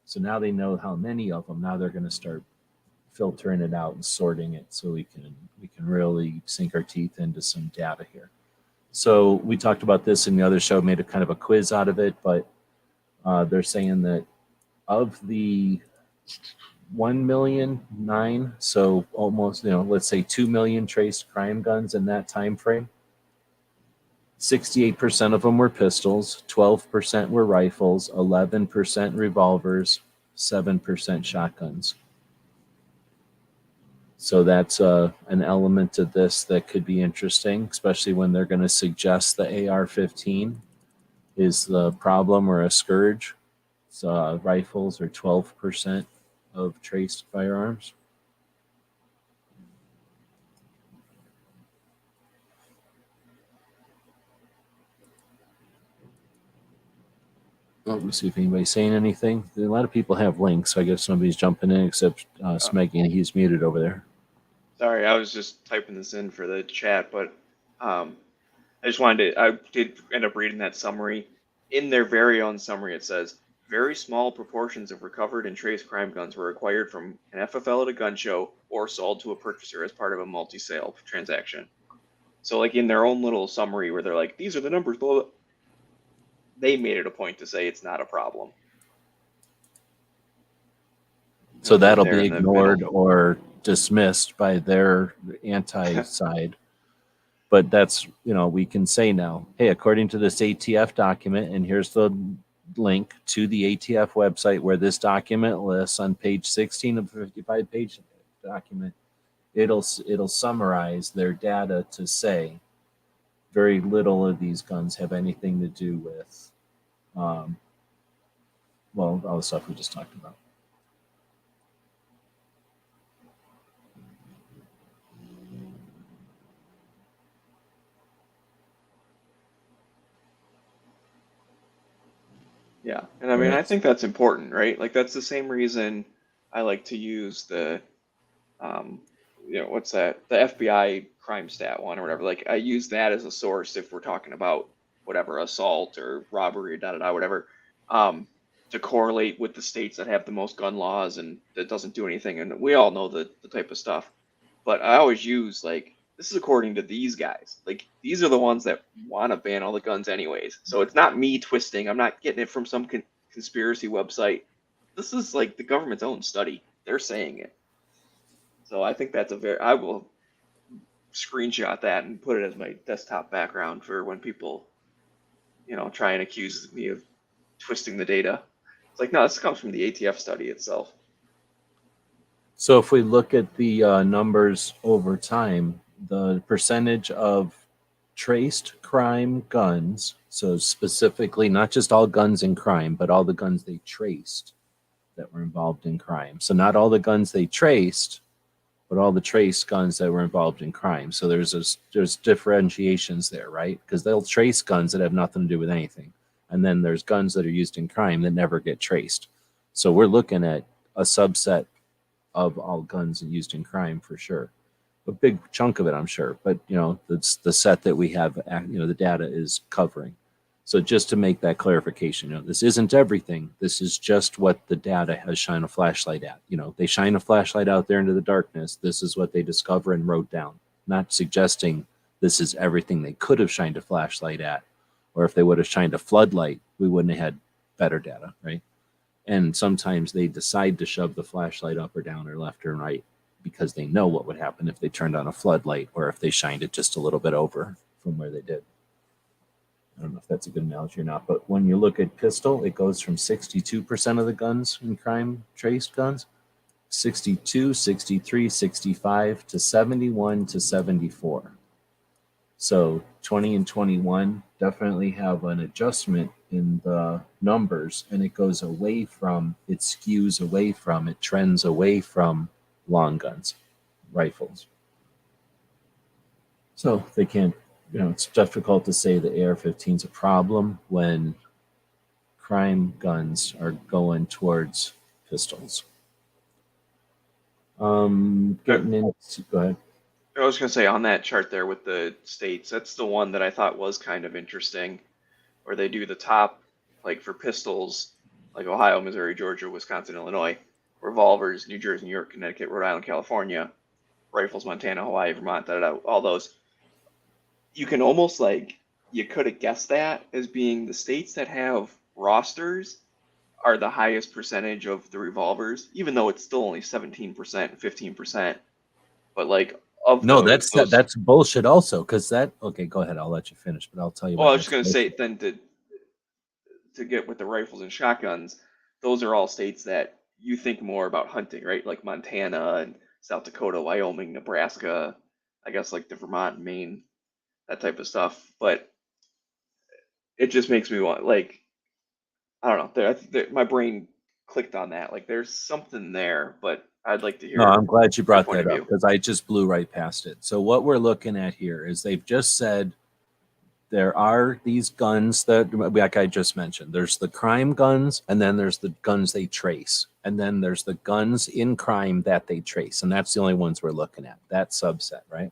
Speaker 3: So now they know how many of them. Now they're going to start filtering it out and sorting it so we can really sink our teeth into some data here. So we talked about this in the other show, made a kind of a quiz out of it, but they're saying that of the 1,000,009, so almost, let's say 2 million traced crime guns in that time frame, 68% of them were pistols, 12% were rifles, 11% revolvers, 7% shotguns. So that's an element to this that could be interesting, especially when they're going to suggest the AR-15 is the problem or a scourge. So rifles are 12% of traced firearms. Let me see if anybody's saying anything. A lot of people have links, so I guess nobody's jumping in except Smeggy, and he's muted over there.
Speaker 6: Sorry, I was just typing this in for the chat, but I did end up reading that summary. In their very own summary, it says, very small proportions of recovered and traced crime guns were acquired from an FFL at a gun show or sold to a purchaser as part of a multi-sale transaction. So like in their own little summary where they're like, these are the numbers, blah, blah, they made it a point to say it's not a problem.
Speaker 3: So that'll be ignored or dismissed by their anti-side. But that's, we can say now, hey, according to this ATF document, and here's the link to the ATF website where this document lists on page 16 of the 55-page document, it'll summarize their data to say very little of these guns have anything to do with, all the stuff we just talked about.
Speaker 6: Yeah, and I mean, I think that's important, right? Like that's the same reason I like to use the, what's that? The FBI crime stat one or whatever. Like I use that as a source if we're talking about whatever assault or robbery, whatever, to correlate with the states that have the most gun laws and that doesn't do anything. And we all know the type of stuff. But I always use like, this is according to these guys. Like these are the ones that want to ban all the guns anyways. So it's not me twisting. I'm not getting it from some conspiracy website. This is like the government's own study. They're saying it. So I think that's I will screenshot that and put it as my desktop background for when people, try and accuse me of twisting the data. It's like, no, this comes from the ATF study itself.
Speaker 3: So if we look at the numbers over time, the percentage of traced crime guns, so specifically not just all guns in crime, but all the guns they traced that were involved in crime. So not all the guns they traced, but all the traced guns that were involved in crime. So there's differentiations there, right? Because they'll trace guns that have nothing to do with anything. And then there's guns that are used in crime that never get traced. So we're looking at a subset of all guns used in crime for sure. A big chunk of it, I'm sure, but it's the set that we have, the data is covering. So just to make that clarification, this isn't everything. This is just what the data has shined a flashlight at. They shine a flashlight out there into the darkness. This is what they discover and wrote down, not suggesting this is everything they could have shined a flashlight at, Or if they would have shined a floodlight, we wouldn't have had better data, right? And sometimes they decide to shove the flashlight up or down or left or right because they know what would happen if they turned on a floodlight or if they shined it just a little bit over from where they did. I don't know if that's a good analogy or not, but when you look at pistol, it goes from 62% of the guns in crime traced guns, 62, 63, 65 to 71 to 74. So 20 and 21 definitely have an adjustment in the numbers, and it goes away from, it skews away from, it trends away from long guns, rifles. So they can't, it's difficult to say the AR-15 is a problem when crime guns are going towards pistols. Getting into, go ahead.
Speaker 6: I was going to say on that chart there with the states, that's the one that I thought was kind of interesting, where they do the top, like for pistols, like Ohio, Missouri, Georgia, Wisconsin, Illinois, revolvers, New Jersey, New York, Connecticut, Rhode Island, California, rifles, Montana, Hawaii, Vermont, all those. You can almost you could have guessed that as being the states that have rosters are the highest percentage of the revolvers, even though it's still only 17%, 15%. But of
Speaker 3: no,
Speaker 6: those,
Speaker 3: that's bullshit. Also, because okay, go ahead. I'll let you finish, but I'll tell you.
Speaker 6: Well, I was just gonna say then to get with the rifles and shotguns, those are all states that you think more about hunting, right? Like Montana and South Dakota, Wyoming, Nebraska, I guess like the Vermont, Maine, that type of stuff. But it just makes me want I don't know. My brain clicked on that. There's something there, but I'd like to hear.
Speaker 3: No, I'm glad you brought
Speaker 6: point
Speaker 3: that
Speaker 6: of
Speaker 3: up
Speaker 6: view.
Speaker 3: because I just blew right past it. So what we're looking at here is they've just said there are these guns that, like I just mentioned, there's the crime guns, and then there's the guns they trace, and then there's the guns in crime that they trace, and that's the only ones we're looking at, that subset, right?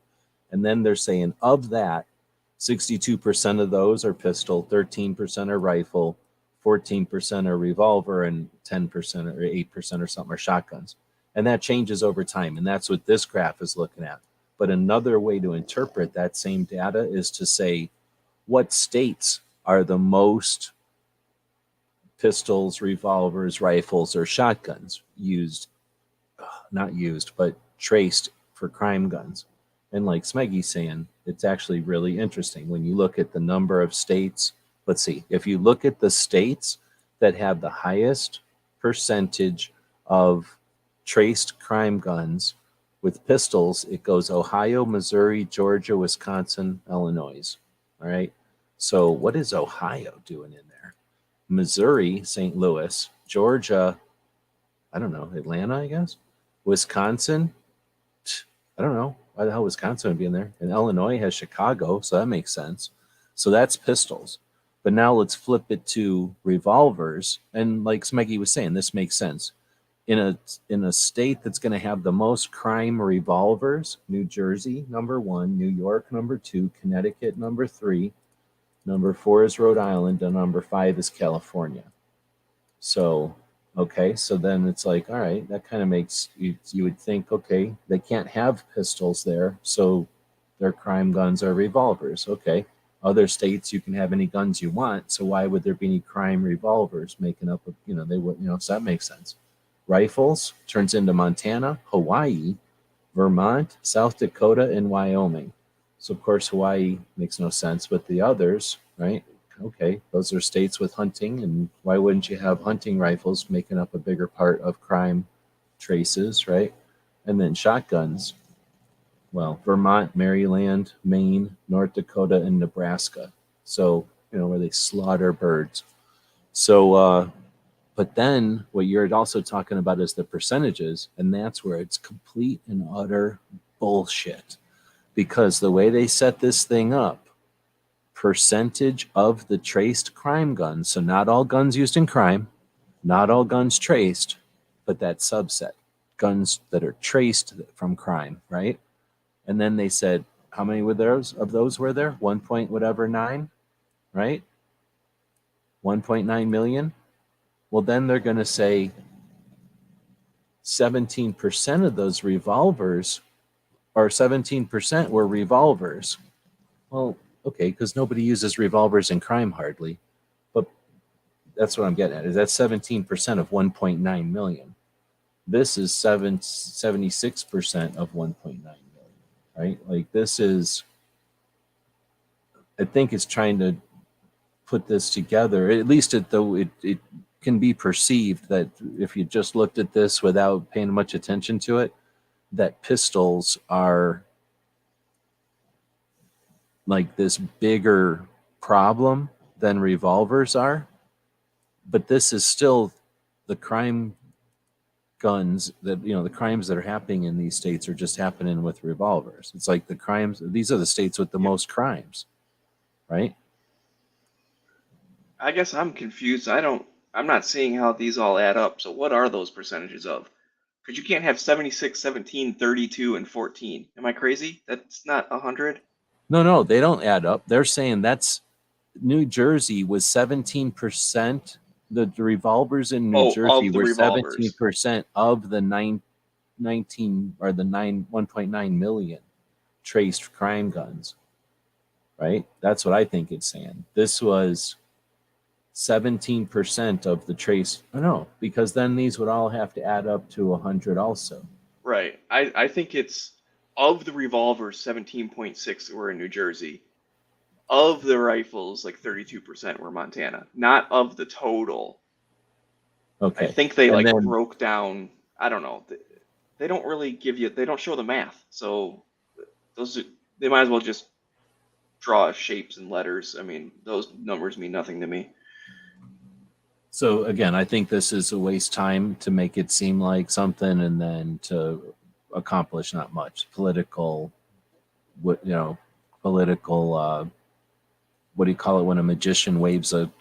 Speaker 3: And then they're saying of that, 62% of those are pistol, 13% are rifle, 14% are revolver, and 10% or 8% or something are shotguns. And that changes over time, and that's what this graph is looking at. But another way to interpret that same data is to say, what states are the most pistols, revolvers, rifles, or shotguns used, not used, but traced for crime guns? And like Smeggy's saying, it's actually really interesting when you look at the number of states. Let's see, if you look at the states that have the highest percentage of traced crime guns with pistols, it goes Ohio, Missouri, Georgia, Wisconsin, Illinois. All right. So what is Ohio doing in there? Missouri, St. Louis, Georgia, I don't know, Atlanta, I guess. Wisconsin, I don't know why the hell Wisconsin would be in there. And Illinois has Chicago, so that makes sense. So that's pistols. But now let's flip it to revolvers. And like Smeggy was saying, this makes sense. In a state that's going to have the most crime revolvers, New Jersey, number 1, New York, number 2, Connecticut, number 3, number 4 is Rhode Island, and number 5 is California. So, okay, so then it's like, all right, that kind of makes, you would think, okay, they can't have pistols there, so their crime guns are revolvers. Okay, other states, you can have any guns you want, so why would there be any crime revolvers making up, they would, so that makes sense. Rifles turns into Montana, Hawaii, Vermont, South Dakota, and Wyoming. So, of course, Hawaii makes no sense, but the others, right? Okay, those are states with hunting, and why wouldn't you have hunting rifles making up a bigger part of crime traces, right? And then shotguns. Well, Vermont, Maryland, Maine, North Dakota, and Nebraska. So, where they slaughter birds. So, but then what you're also talking about is the percentages, and that's where it's complete and utter bullshit. Because the way they set this thing up, percentage of the traced crime guns, so not all guns used in crime, not all guns traced, but that subset, guns that are traced from crime, right? And then they said, how many were those were there? 1 point whatever 9, right? 1.9 million. Well, then they're going to say 17% of those revolvers, or 17% were revolvers. Well, Okay, because nobody uses revolvers in crime hardly. But that's what I'm getting at. Is that 17% of 1.9 million? This is 76% of 1.9 million, right? Like this is, I think it's trying to put this together. At least it can be perceived that if you just looked at this without paying much attention to it, that pistols are like this bigger problem than revolvers are. But this is still the crime guns that, the crimes that are happening in these states are just happening with revolvers. It's like the crimes, these are the states with the most crimes, right?
Speaker 6: I guess I'm confused. I'm not seeing how these all add up. So what are those percentages of? Because you can't have 76, 17, 32, and 14. Am I crazy? That's not 100?
Speaker 3: No, they don't add up. They're saying that's New Jersey was 17%. The revolvers in New
Speaker 6: Oh,
Speaker 3: Jersey
Speaker 6: of the
Speaker 3: were
Speaker 6: revolvers.
Speaker 3: 17% of the 19 or the 1.9 million traced crime guns, right? That's what I think it's saying. This was 17% of the trace. Oh, no, because then these would all have to add up to 100 also.
Speaker 6: Right. I think it's of the revolvers, 17.6 were in New Jersey. Of the rifles, like 32% were Montana. Not of the total.
Speaker 3: Okay.
Speaker 6: I think they
Speaker 3: And then,
Speaker 6: broke down. I don't know. They don't really give you. They don't show the math. So they might as well just draw shapes and letters. I mean, those numbers mean nothing to me.
Speaker 3: so again, I think this is a waste time to make it seem like something and then to accomplish not much. Political, what do you call it when a magician waves a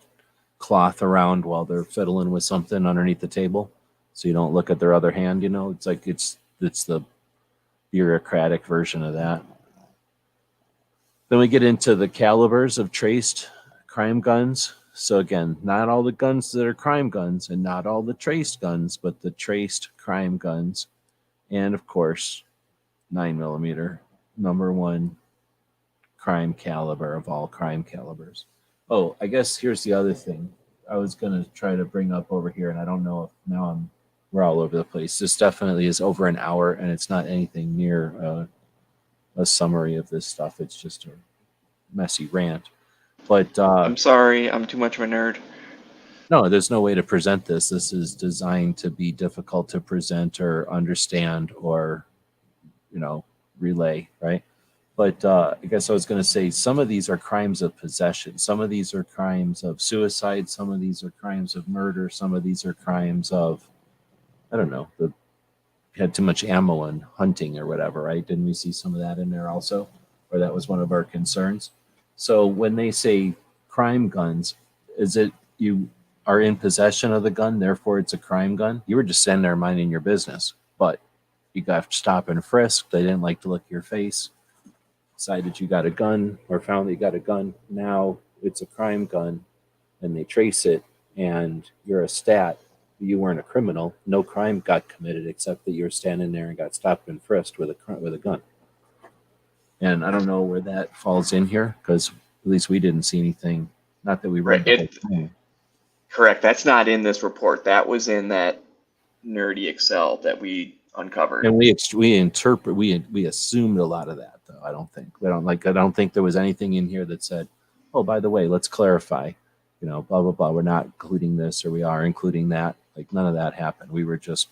Speaker 3: cloth around while they're fiddling with something underneath the table, so you don't look at their other hand. It's like it's the bureaucratic version of that. Then we get into the calibers of traced crime guns. So again, not all the guns that are crime guns and not all the traced guns, but the traced crime guns. And of course, 9mm, number one crime caliber of all crime calibers. Oh, I guess here's the other thing I was going to try to bring up over here, and I don't know if now we're all over the place. This definitely is over an hour, and it's not anything near a summary of this stuff. It's just a messy rant. But
Speaker 6: I'm sorry, I'm too much of a nerd.
Speaker 3: no, there's no way to present this. This is designed to be difficult to present or understand or, relay, right? But I guess I was going to say some of these are crimes of possession. Some of these are crimes of suicide. Some of these are crimes of murder. Some of these are crimes of, I don't know, had too much ammo and hunting or whatever, right? Didn't we see some of that in there also? Or that was one of our concerns. So when they say crime guns, is it you are in possession of the gun, therefore it's a crime gun? You were just sitting there minding your business, but you got stopped and frisked. They didn't like to look at your face, decided you got a gun or found that you got a gun. Now it's a crime gun and they trace it and you're a stat. You weren't a criminal. No crime got committed except that you were standing there and got stopped and frisked with a gun. And I don't know where that falls in here because at least we didn't see anything. Not that we read the whole thing.
Speaker 6: Correct. That's not in this report. That was in that nerdy Excel that we uncovered.
Speaker 3: And we assumed a lot of that though. I don't think there was anything in here that said, oh, by the way, let's clarify, blah blah blah. We're not including this or we are including that. Like none of that happened. We were just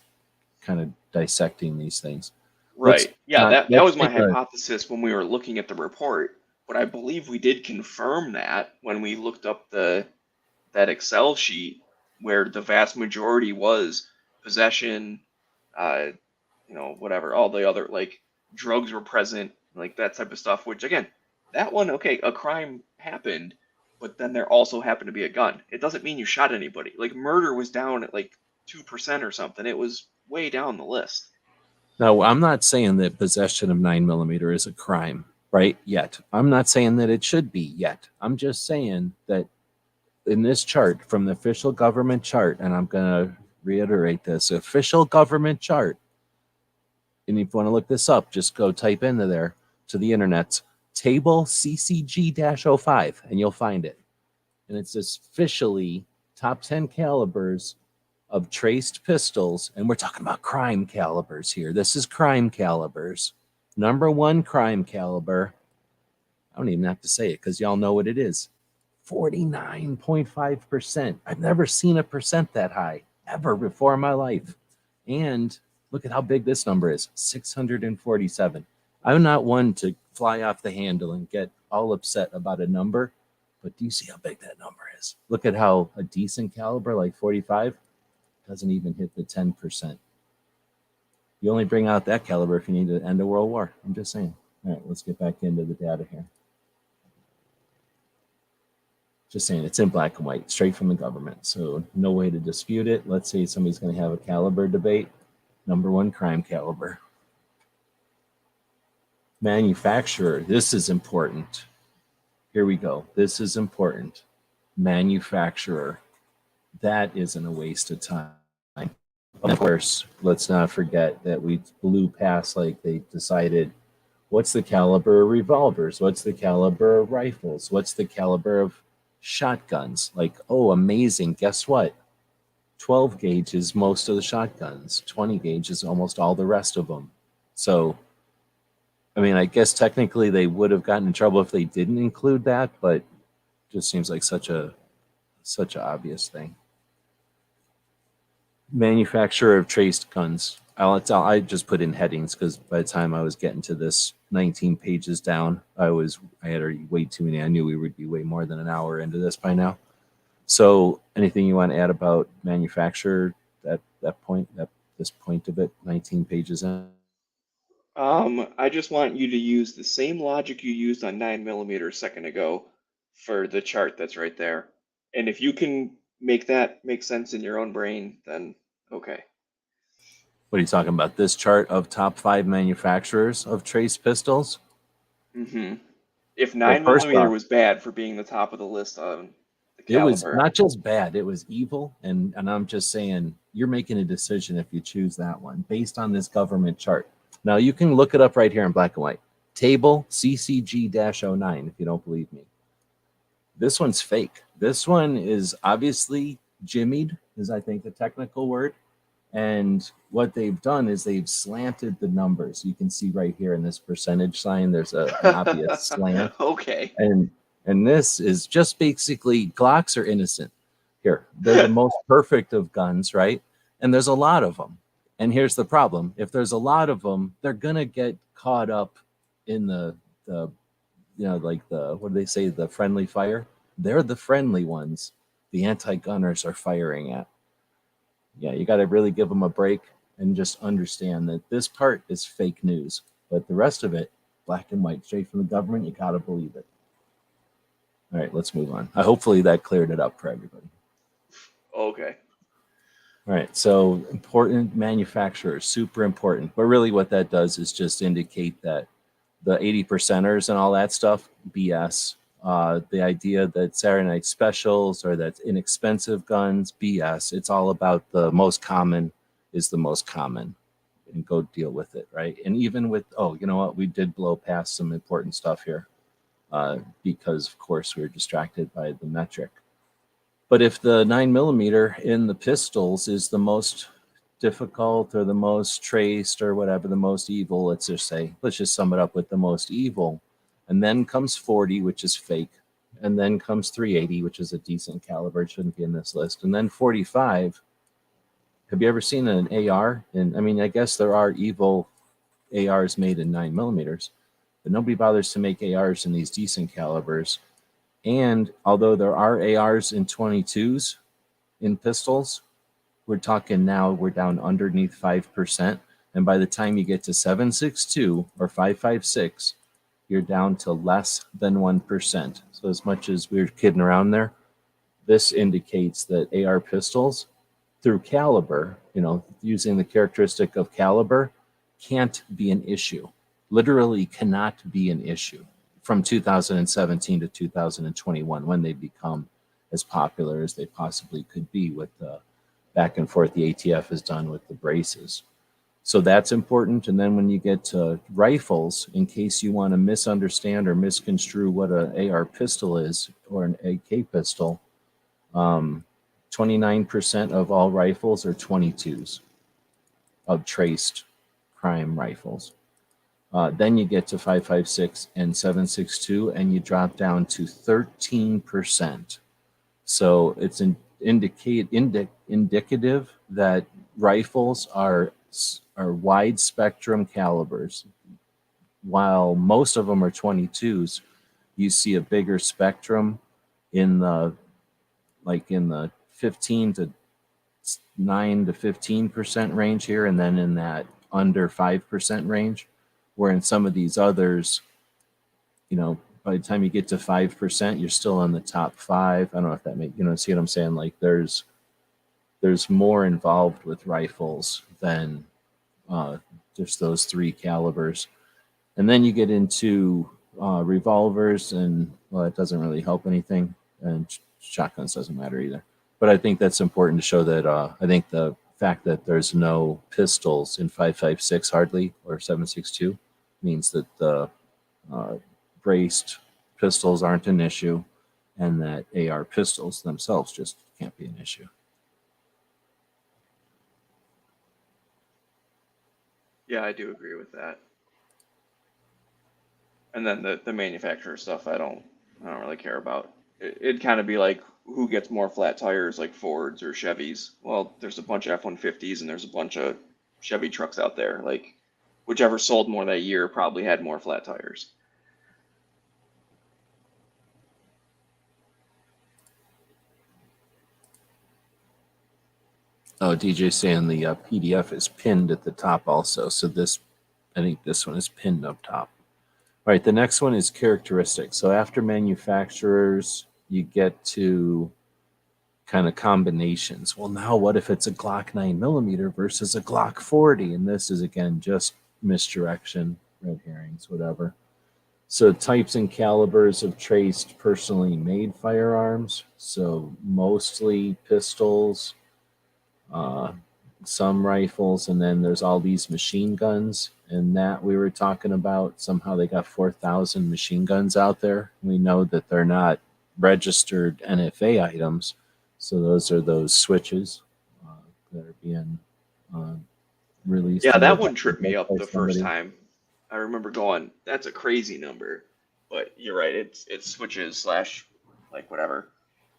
Speaker 3: kind of dissecting these things.
Speaker 6: Right. Yeah, that was my hypothesis when we were looking at the report. But I believe we did confirm that when we looked up that Excel sheet where the vast majority was possession, whatever, all the other drugs were present, like that type of stuff, which again, that one, okay, a crime happened, but then there also happened to be a gun. It doesn't mean you shot anybody. Like murder was down at 2% or something. It was way down the list.
Speaker 3: Now, I'm not saying that possession of 9mm is a crime, right? Yet. I'm not saying that it should be yet. I'm just saying that in this chart from the official government chart, and I'm going to reiterate this official government chart. And if you want to look this up, just go type into there to the internet. table CCG-05, and you'll find it. And it's officially top 10 calibers of traced pistols, and we're talking about crime calibers here. This is crime calibers. Number one crime caliber. I don't even have to say it because y'all know what it is. 49.5%. I've never seen a percent that high ever before in my life. And look at how big this number is, 647. I'm not one to fly off the handle and get all upset about a number, but do you see how big that number is? Look at how a decent caliber like 45 doesn't even hit the 10%. You only bring out that caliber if you need to end a world war. I'm just saying. All right, let's get back into the data here. Just saying, it's in black and white, straight from the government. So no way to dispute it. Let's say somebody's going to have a caliber debate. Number one crime caliber. Manufacturer, this is important. Here we go. This is important. Manufacturer. That isn't a waste of time. Of course, let's not forget that we blew past, like they decided, what's the caliber of revolvers? What's the caliber of rifles? What's the caliber of shotguns? Like, oh, amazing. Guess what? 12 gauge is most of the shotguns. 20 gauge is almost all the rest of them. So, I mean, I guess technically they would have gotten in trouble if they didn't include that, but it just seems like such an obvious thing. Manufacturer of traced guns. I just put in headings because by the time I was getting to this 19 pages down, I had already way too many. I knew we would be way more than an hour into this by now. So anything you want to add about manufacturer at this point of it, 19 pages in?
Speaker 6: I just want you to use the same logic you used on 9mm a second ago for the chart that's right there. And if you can make that make sense in your own brain, then okay.
Speaker 3: What are you talking about? This chart of top 5 manufacturers of traced pistols?
Speaker 6: Mm-hmm. If
Speaker 3: Well,
Speaker 6: 9mm was bad for being the top of the list on the caliber.
Speaker 3: It was not just bad, it was evil. And I'm just saying, you're making a decision if you choose that one based on this government chart. Now, you can look it up right here in black and white. Table CCG-09, if you don't believe me. This one's fake. This one is obviously jimmied, is I think the technical word. And what they've done is they've slanted the numbers. You can see right here in this percentage sign, there's an obvious slant.
Speaker 6: Okay.
Speaker 3: And this is just basically, Glocks are innocent. Here, they're the most perfect of guns, right? And there's a lot of them. And here's the problem. If there's a lot of them, they're going to get caught up in the what do they say, the friendly fire? They're the friendly ones the anti-gunners are firing at. Yeah, you got to really give them a break and just understand that this part is fake news. But the rest of it, black and white, straight from the government, you got to believe it. All right, let's move on. Hopefully that cleared it up for everybody.
Speaker 6: Okay.
Speaker 3: All right, so important manufacturers, super important. But really what that does is just indicate that the 80%ers and all that stuff, BS. The idea that Saturday Night Specials or that inexpensive guns, BS. It's all about the most common is the most common, and go deal with it, right? And even with, you know what? We did blow past some important stuff here because, of course, we were distracted by the metric. But if the 9mm in the pistols is the most difficult or the most traced or whatever, the most evil, let's just sum it up with the most evil. And then comes 40, which is fake. And then comes 380, which is a decent caliber. It shouldn't be in this list. And then 45. Have you ever seen an AR? And I mean, I guess there are evil ARs made in 9mm, but nobody bothers to make ARs in these decent calibers. And although there are ARs in 22s in pistols, we're talking now we're down underneath 5%. And by the time you get to 7.62 or 5.56, you're down to less than 1%. So as much as we're kidding around there, this indicates that AR pistols through caliber, using the characteristic of caliber, can't be an issue. Literally cannot be an issue from 2017 to 2021 when they become as popular as they possibly could be with the back and forth the ATF has done with the braces. So that's important. And then when you get to rifles, in case you want to misunderstand or misconstrue what an AR pistol is or an AK pistol, 29% of all rifles are 22s of traced crime rifles. Then you get to 5.56 and 7.62, and you drop down to 13%. So it's indicative that rifles are wide spectrum calibers. While most of them are 22s, you see a bigger spectrum in the 15 to 9 to 15% range here, and then in that under 5% range, where in some of these others, by the time you get to 5%, you're still in the top 5. I don't know if that makes, see what I'm saying? Like there's more involved with rifles than just those 3 calibers. And then you get into revolvers, and well, it doesn't really help anything, and shotguns doesn't matter either. But I think that's important to show that I think the fact that there's no pistols in 5.56 hardly or 7.62 means that the braced pistols aren't an issue, and that AR pistols themselves just can't be an issue.
Speaker 6: Yeah, I do agree with that. And then the manufacturer stuff, I don't really care about. It'd kind of be like who gets more flat tires, like Fords or Chevys. Well, there's a bunch of F-150s and there's a bunch of Chevy trucks out there. Like whichever sold more that year probably had more flat tires.
Speaker 3: Oh, DJ saying the PDF is pinned at the top also. So I think this one is pinned up top. All right, the next one is characteristics. So after manufacturers, you get to kind of combinations. Well, now what if it's a Glock 9mm versus a Glock 40? And this is, again, just misdirection, red herrings, whatever. So types and calibers of traced personally made firearms. So mostly pistols, some rifles, and then there's all these machine guns. And that we were talking about, somehow they got 4,000 machine guns out there. We know that they're not registered NFA items. So those are those switches that are being released.
Speaker 6: Yeah, that one tripped me up the first time. I remember going, that's a crazy number. But you're right, it's switches / like whatever,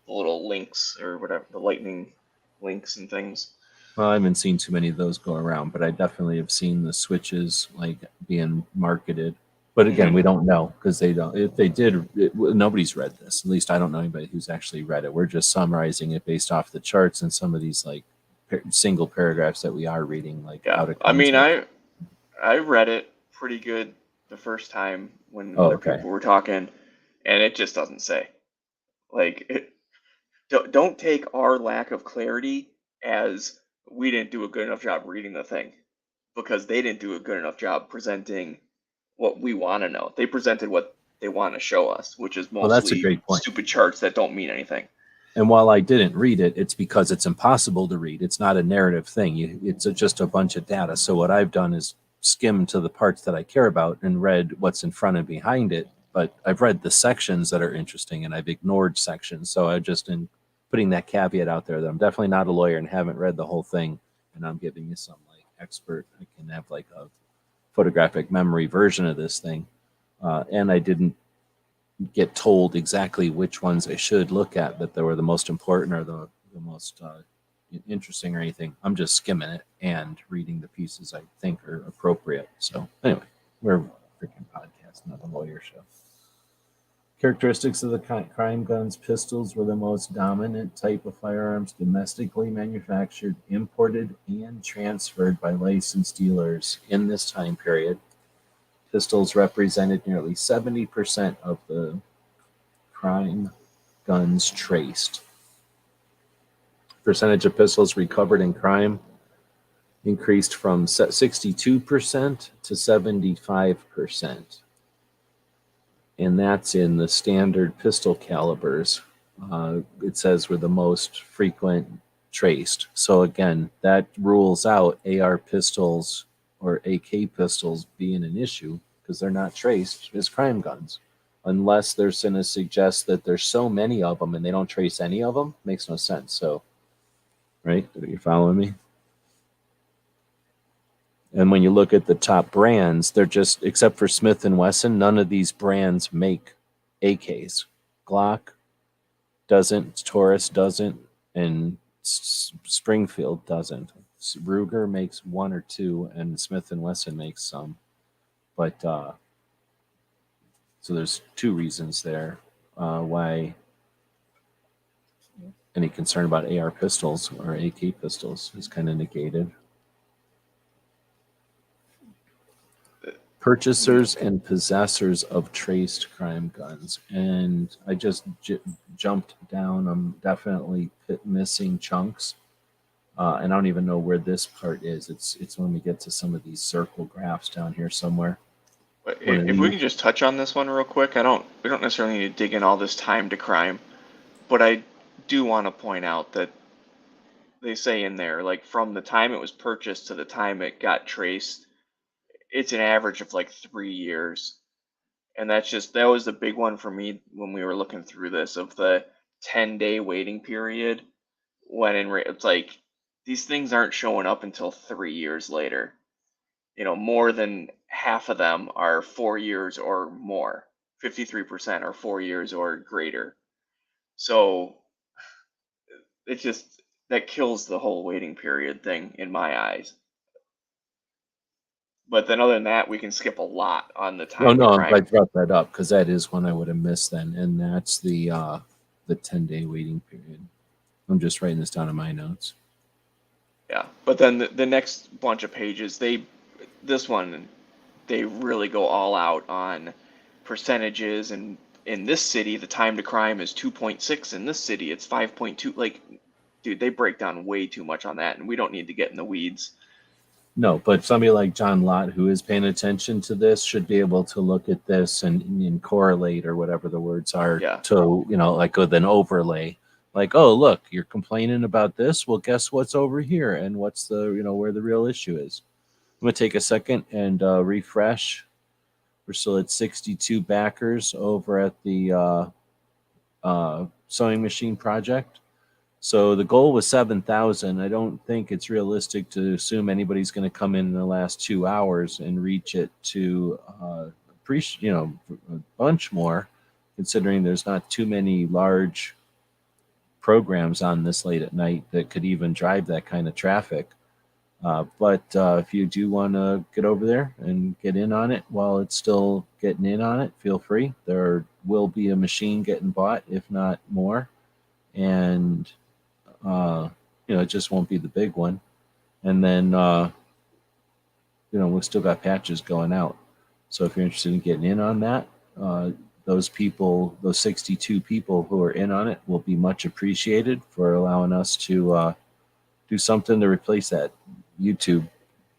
Speaker 6: the little links or whatever, the lightning links and things.
Speaker 3: Well, I haven't seen too many of those go around, but I definitely have seen the switches like being marketed. But again, we don't know because they don't. If they did, nobody's read this. At least I don't know anybody who's actually read it. We're just summarizing it based off the charts and some of these like single paragraphs that we are reading. Like out of context.
Speaker 6: I mean, I read it pretty good the first time when other people were talking, and it just doesn't say. Like, don't take our lack of clarity as we didn't do a good enough job reading the thing, because they didn't do a good enough job presenting what we want to know. They presented what they want to show us, which is mostly
Speaker 3: that's a great point.
Speaker 6: Stupid charts that don't mean anything.
Speaker 3: And while I didn't read it, it's because it's impossible to read. It's not a narrative thing. It's just a bunch of data. So what I've done is skimmed to the parts that I care about and read what's in front and behind it. But I've read the sections that are interesting, and I've ignored sections. So I just in putting that caveat out there that I'm definitely not a lawyer and haven't read the whole thing, and I'm giving you some like expert. I can have like a photographic memory version of this thing, and I didn't get told exactly which ones I should look at, that they were the most important or the most interesting or anything. I'm just skimming it and reading the pieces I think are appropriate. So anyway, we're a freaking podcast, not a lawyer show. Characteristics of the crime guns. Pistols were the most dominant type of firearms domestically manufactured, imported, and transferred by licensed dealers in this time period. Pistols represented nearly 70% of the crime guns traced. Percentage of pistols recovered in crime increased from 62% to 75%. And that's in the standard pistol calibers. It says were the most frequent traced. So again, that rules out AR pistols or AK pistols being an issue because they're not traced as crime guns. Unless they're going to suggest that there's so many of them and they don't trace any of them, makes no sense. So, right? You're following me? And when you look at the top brands, they're just, except for Smith & Wesson, none of these brands make AKs. Glock doesn't, Taurus doesn't, and Springfield doesn't. Ruger makes one or two, and Smith & Wesson makes some. But, so there's two reasons there why any concern about AR pistols or AK pistols is kind of negated. Purchasers and possessors of traced crime guns. And I just jumped down. I'm definitely missing chunks. And I don't even know where this part is. It's when we get to some of these circle graphs down here somewhere.
Speaker 6: If we can just touch on this one real quick, we don't necessarily need to dig in all this time to crime, but I do want to point out that they say in there, like from the time it was purchased to the time it got traced, it's an average of like 3 years. And that was the big one for me when we were looking through this, of the 10-day waiting period, when it's like these things aren't showing up until 3 years later. More than half of them are 4 years or more. 53% are 4 years or greater. So that kills the whole waiting period thing in my eyes. But then other than that, we can skip a lot on the time.
Speaker 3: No, I brought that up because that is one I would have missed then, and that's the 10-day waiting period. I'm just writing this down in my notes.
Speaker 6: Yeah, but then the next bunch of pages, they really go all out on percentages, and in this city the time to crime is 2.6, in this city it's 5.2. Like, dude, they break down way too much on that, and we don't need to get in the weeds.
Speaker 3: No, but somebody like John Lott, who is paying attention to this, should be able to look at this and correlate, or whatever the words are, to, like with an overlay. Like, oh, look, you're complaining about this. Well, guess what's over here, and what's the, where the real issue is. I'm going to take a second and refresh. We're still at 62 backers over at the sewing machine project. So the goal was 7,000. I don't think it's realistic to assume anybody's going to come in the last 2 hours and reach it to a bunch more, considering there's not too many large programs on this late at night that could even drive that kind of traffic. But if you do want to get over there and get in on it while it's still getting in on it, feel free. There will be a machine getting bought, if not more. And it just won't be the big one. And then, we've still got patches going out. So if you're interested in getting in on that, those 62 people who are in on it will be much appreciated for allowing us to do something to replace that YouTube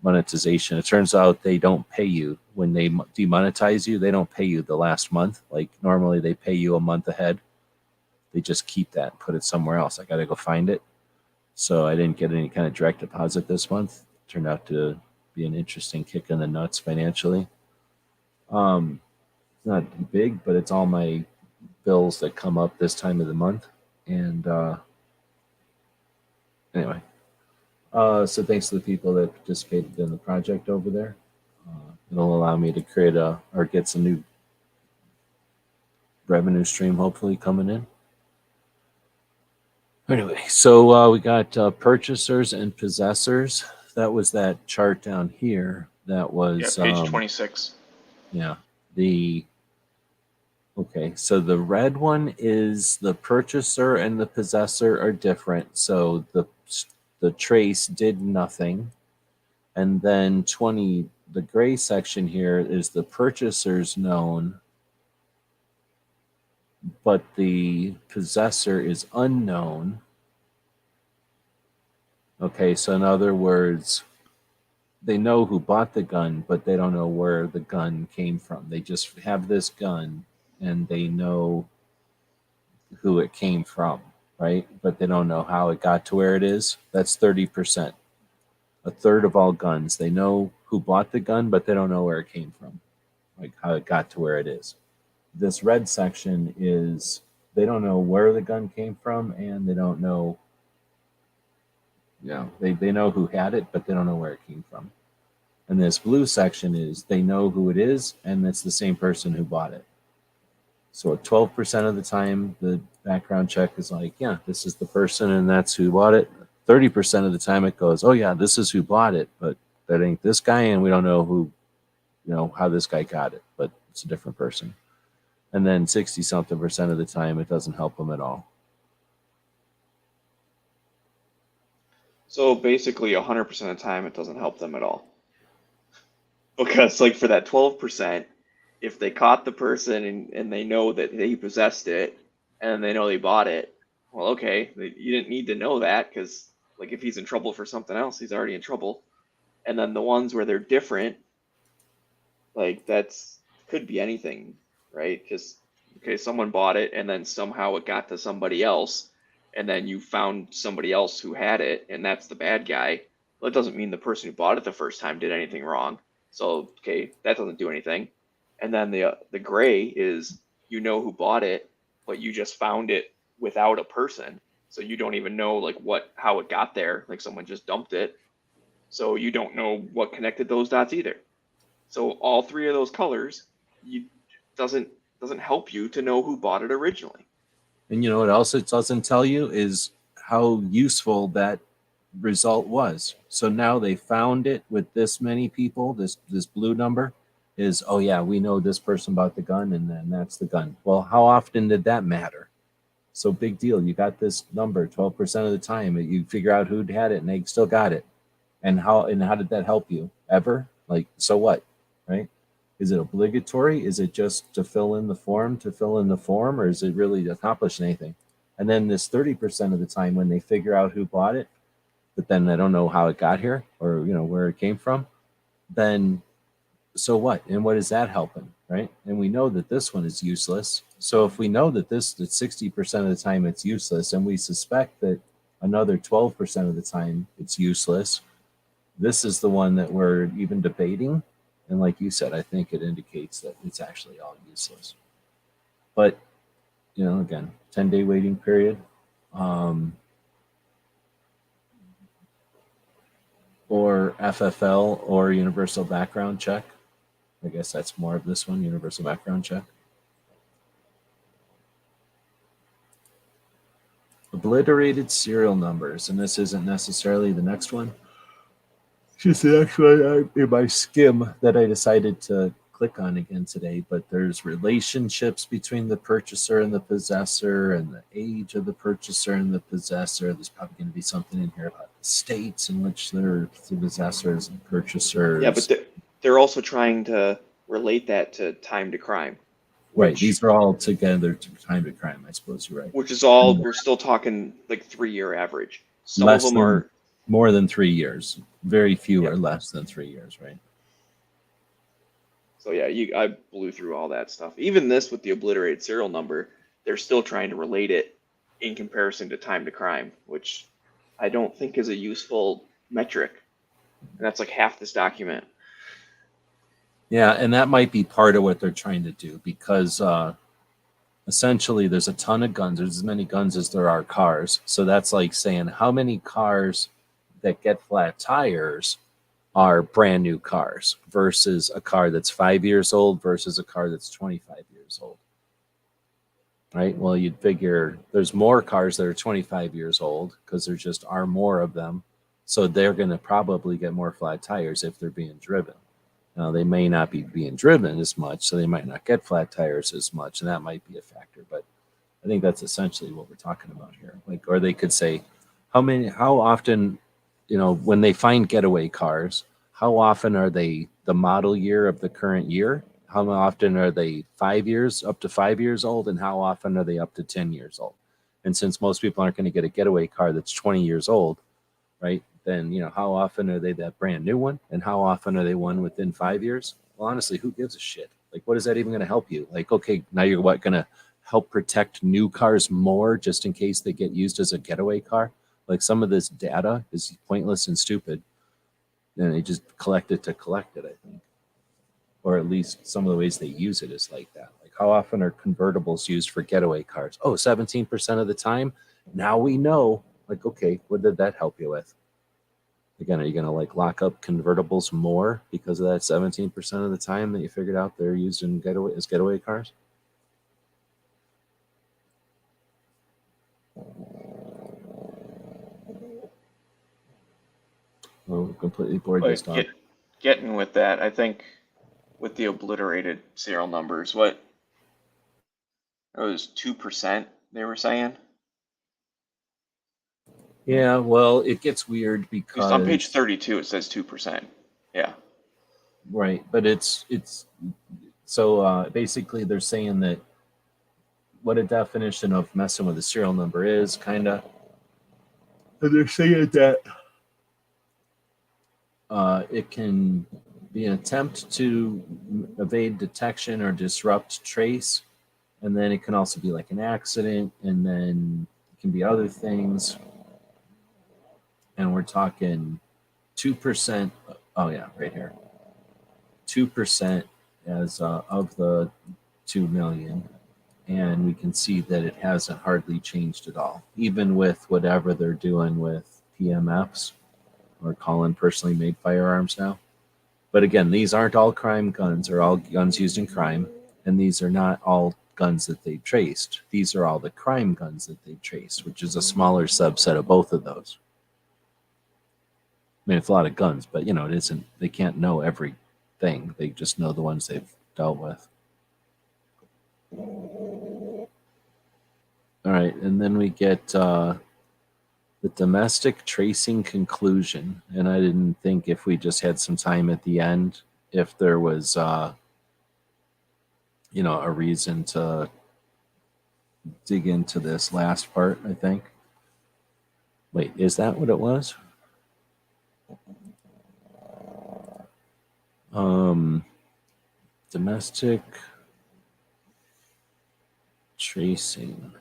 Speaker 3: monetization. It turns out they don't pay you when they demonetize you. They don't pay you the last month. Like normally they pay you a month ahead. They just keep that and put it somewhere else. I got to go find it. So I didn't get any kind of direct deposit this month. Turned out to be an interesting kick in the nuts financially. It's not big, but it's all my bills that come up this time of the month. And anyway, so thanks to the people that participated in the project over there. It'll allow me to create or get some new revenue stream hopefully coming in. Anyway, so we got purchasers and possessors. That was that chart down here. That was
Speaker 6: page 26.
Speaker 3: Yeah. Okay, so the red one is the purchaser and the possessor are different. So the trace did nothing. And then the gray section here is the purchaser's known, but the possessor is unknown. Okay, so in other words, they know who bought the gun, but they don't know where the gun came from. They just have this gun and they know who it came from, right? But they don't know how it got to where it is. That's 30%. A third of all guns. They know who bought the gun, but they don't know where it came from, like how it got to where it is. This red section is they don't know where the gun came from, and they don't know, they know who had it, but they don't know where it came from. And this blue section is they know who it is, and it's the same person who bought it. So 12% of the time, the background check is like, yeah, this is the person, and that's who bought it. 30% of the time, it goes, oh yeah, this is who bought it, but that ain't this guy, and we don't know who, how this guy got it, but it's a different person. And then 60-something% of the time, it doesn't help them at all.
Speaker 6: So basically, 100% of the time, it doesn't help them at all. Because, like, for that 12%, if they caught the person and they know that they possessed it and they know they bought it, well, okay, you didn't need to know that because, like, if he's in trouble for something else, he's already in trouble. And then the ones where they're different, like, could be anything, right? Because, okay, someone bought it and then somehow it got to somebody else, and then you found somebody else who had it, and that's the bad guy. Well, it doesn't mean the person who bought it the first time did anything wrong. So, okay, that doesn't do anything. And then the gray is who bought it, but you just found it without a person. So you don't even know like how it got there. Like someone just dumped it. So you don't know what connected those dots either. So all three of those colors doesn't help you to know who bought it originally.
Speaker 3: And what else it doesn't tell you is how useful that result was. So now they found it with this many people, this blue number is, oh yeah, we know this person bought the gun, and then that's the gun. Well, how often did that matter? So big deal. You got this number 12% of the time. You figure out who had it, and they still got it. And how did that help you ever? Like, so what, right? Is it obligatory? Is it just to fill in the form, or is it really accomplish anything? And then this 30% of the time when they figure out who bought it, but then they don't know how it got here or, where it came from, then so what? And what is that helping, right? And we know that this one is useless. So if we know that 60% of the time it's useless, and we suspect that another 12% of the time it's useless, this is the one that we're even debating. And like you said, I think it indicates that it's actually all useless. But, again, 10-day waiting period. Or FFL or universal background check. I guess that's more of this one, universal background check. Obliterated serial numbers, and this isn't necessarily the next one. It's just the next one in my skim that I decided to click on again today, but there's relationships between the purchaser and the possessor, and the age of the purchaser and the possessor. There's probably going to be something in here about the states in which they're the possessors and purchasers.
Speaker 6: Yeah, but they're also trying to relate that to time to crime.
Speaker 3: Right, these are all together to time to crime, I suppose you're right.
Speaker 6: Which is all, we're still talking like 3-year average. Some of them are
Speaker 3: more than 3 years. Very few are less than 3 years, right?
Speaker 6: So yeah, I blew through all that stuff. Even this with the obliterated serial number, they're still trying to relate it in comparison to time to crime, which I don't think is a useful metric. And that's like half this document.
Speaker 3: Yeah, and that might be part of what they're trying to do, because essentially there's a ton of guns. There's as many guns as there are cars. So that's like saying how many cars that get flat tires are brand new cars versus a car that's 5 years old versus a car that's 25 years old. Right? Well, you'd figure there's more cars that are 25 years old because there just are more of them. So they're going to probably get more flat tires if they're being driven. Now, they may not be being driven as much, so they might not get flat tires as much, and that might be a factor. But I think that's essentially what we're talking about here. Like, or they could say, how often, when they find getaway cars, how often are they the model year of the current year? How often are they 5 years, up to 5 years old? And how often are they up to 10 years old? And since most people aren't going to get a getaway car that's 20 years old, right? Then, how often are they that brand new one? And how often are they one within 5 years? Well, honestly, who gives a shit? Like, what is that even going to help you? Like, okay, now you're going to help protect new cars more just in case they get used as a getaway car? Like, some of this data is pointless and stupid. And they just collect it to collect it, I think. Or at least some of the ways they use it is like that. Like, how often are convertibles used for getaway cars? Oh, 17% of the time. Now we know. Like, okay, what did that help you with? Again, are you going to like lock up convertibles more because of that 17% of the time that you figured out they're used in getaway cars? Oh, completely bored this
Speaker 6: But
Speaker 3: dog.
Speaker 6: getting with that, I think with the obliterated serial numbers, what it was 2% they were saying.
Speaker 3: Yeah, well, it gets weird
Speaker 6: At least on page
Speaker 3: because
Speaker 6: 32 it says 2%. Yeah.
Speaker 3: right, but it's so basically they're saying that what a definition of messing with the serial number is, kind of. And they're saying that it can be an attempt to evade detection or disrupt trace, and then it can also be like an accident, and then it can be other things. And we're talking 2%. Oh yeah, right here. 2% as of the 2 million. And we can see that it hasn't hardly changed at all, even with whatever they're doing with PMFs or calling personally made firearms now. But again, these aren't all crime guns or all guns used in crime, and these are not all guns that they traced. These are all the crime guns that they traced, which is a smaller subset of both of those. I mean, it's a lot of guns, but you know, it isn't. They can't know everything. They just know the ones they've dealt with. All right, and then we get the domestic tracing conclusion. And I didn't think if we just had some time at the end, if there was, you know, a reason to dig into this last part, I think. Wait, is that what it was? Domestic tracing.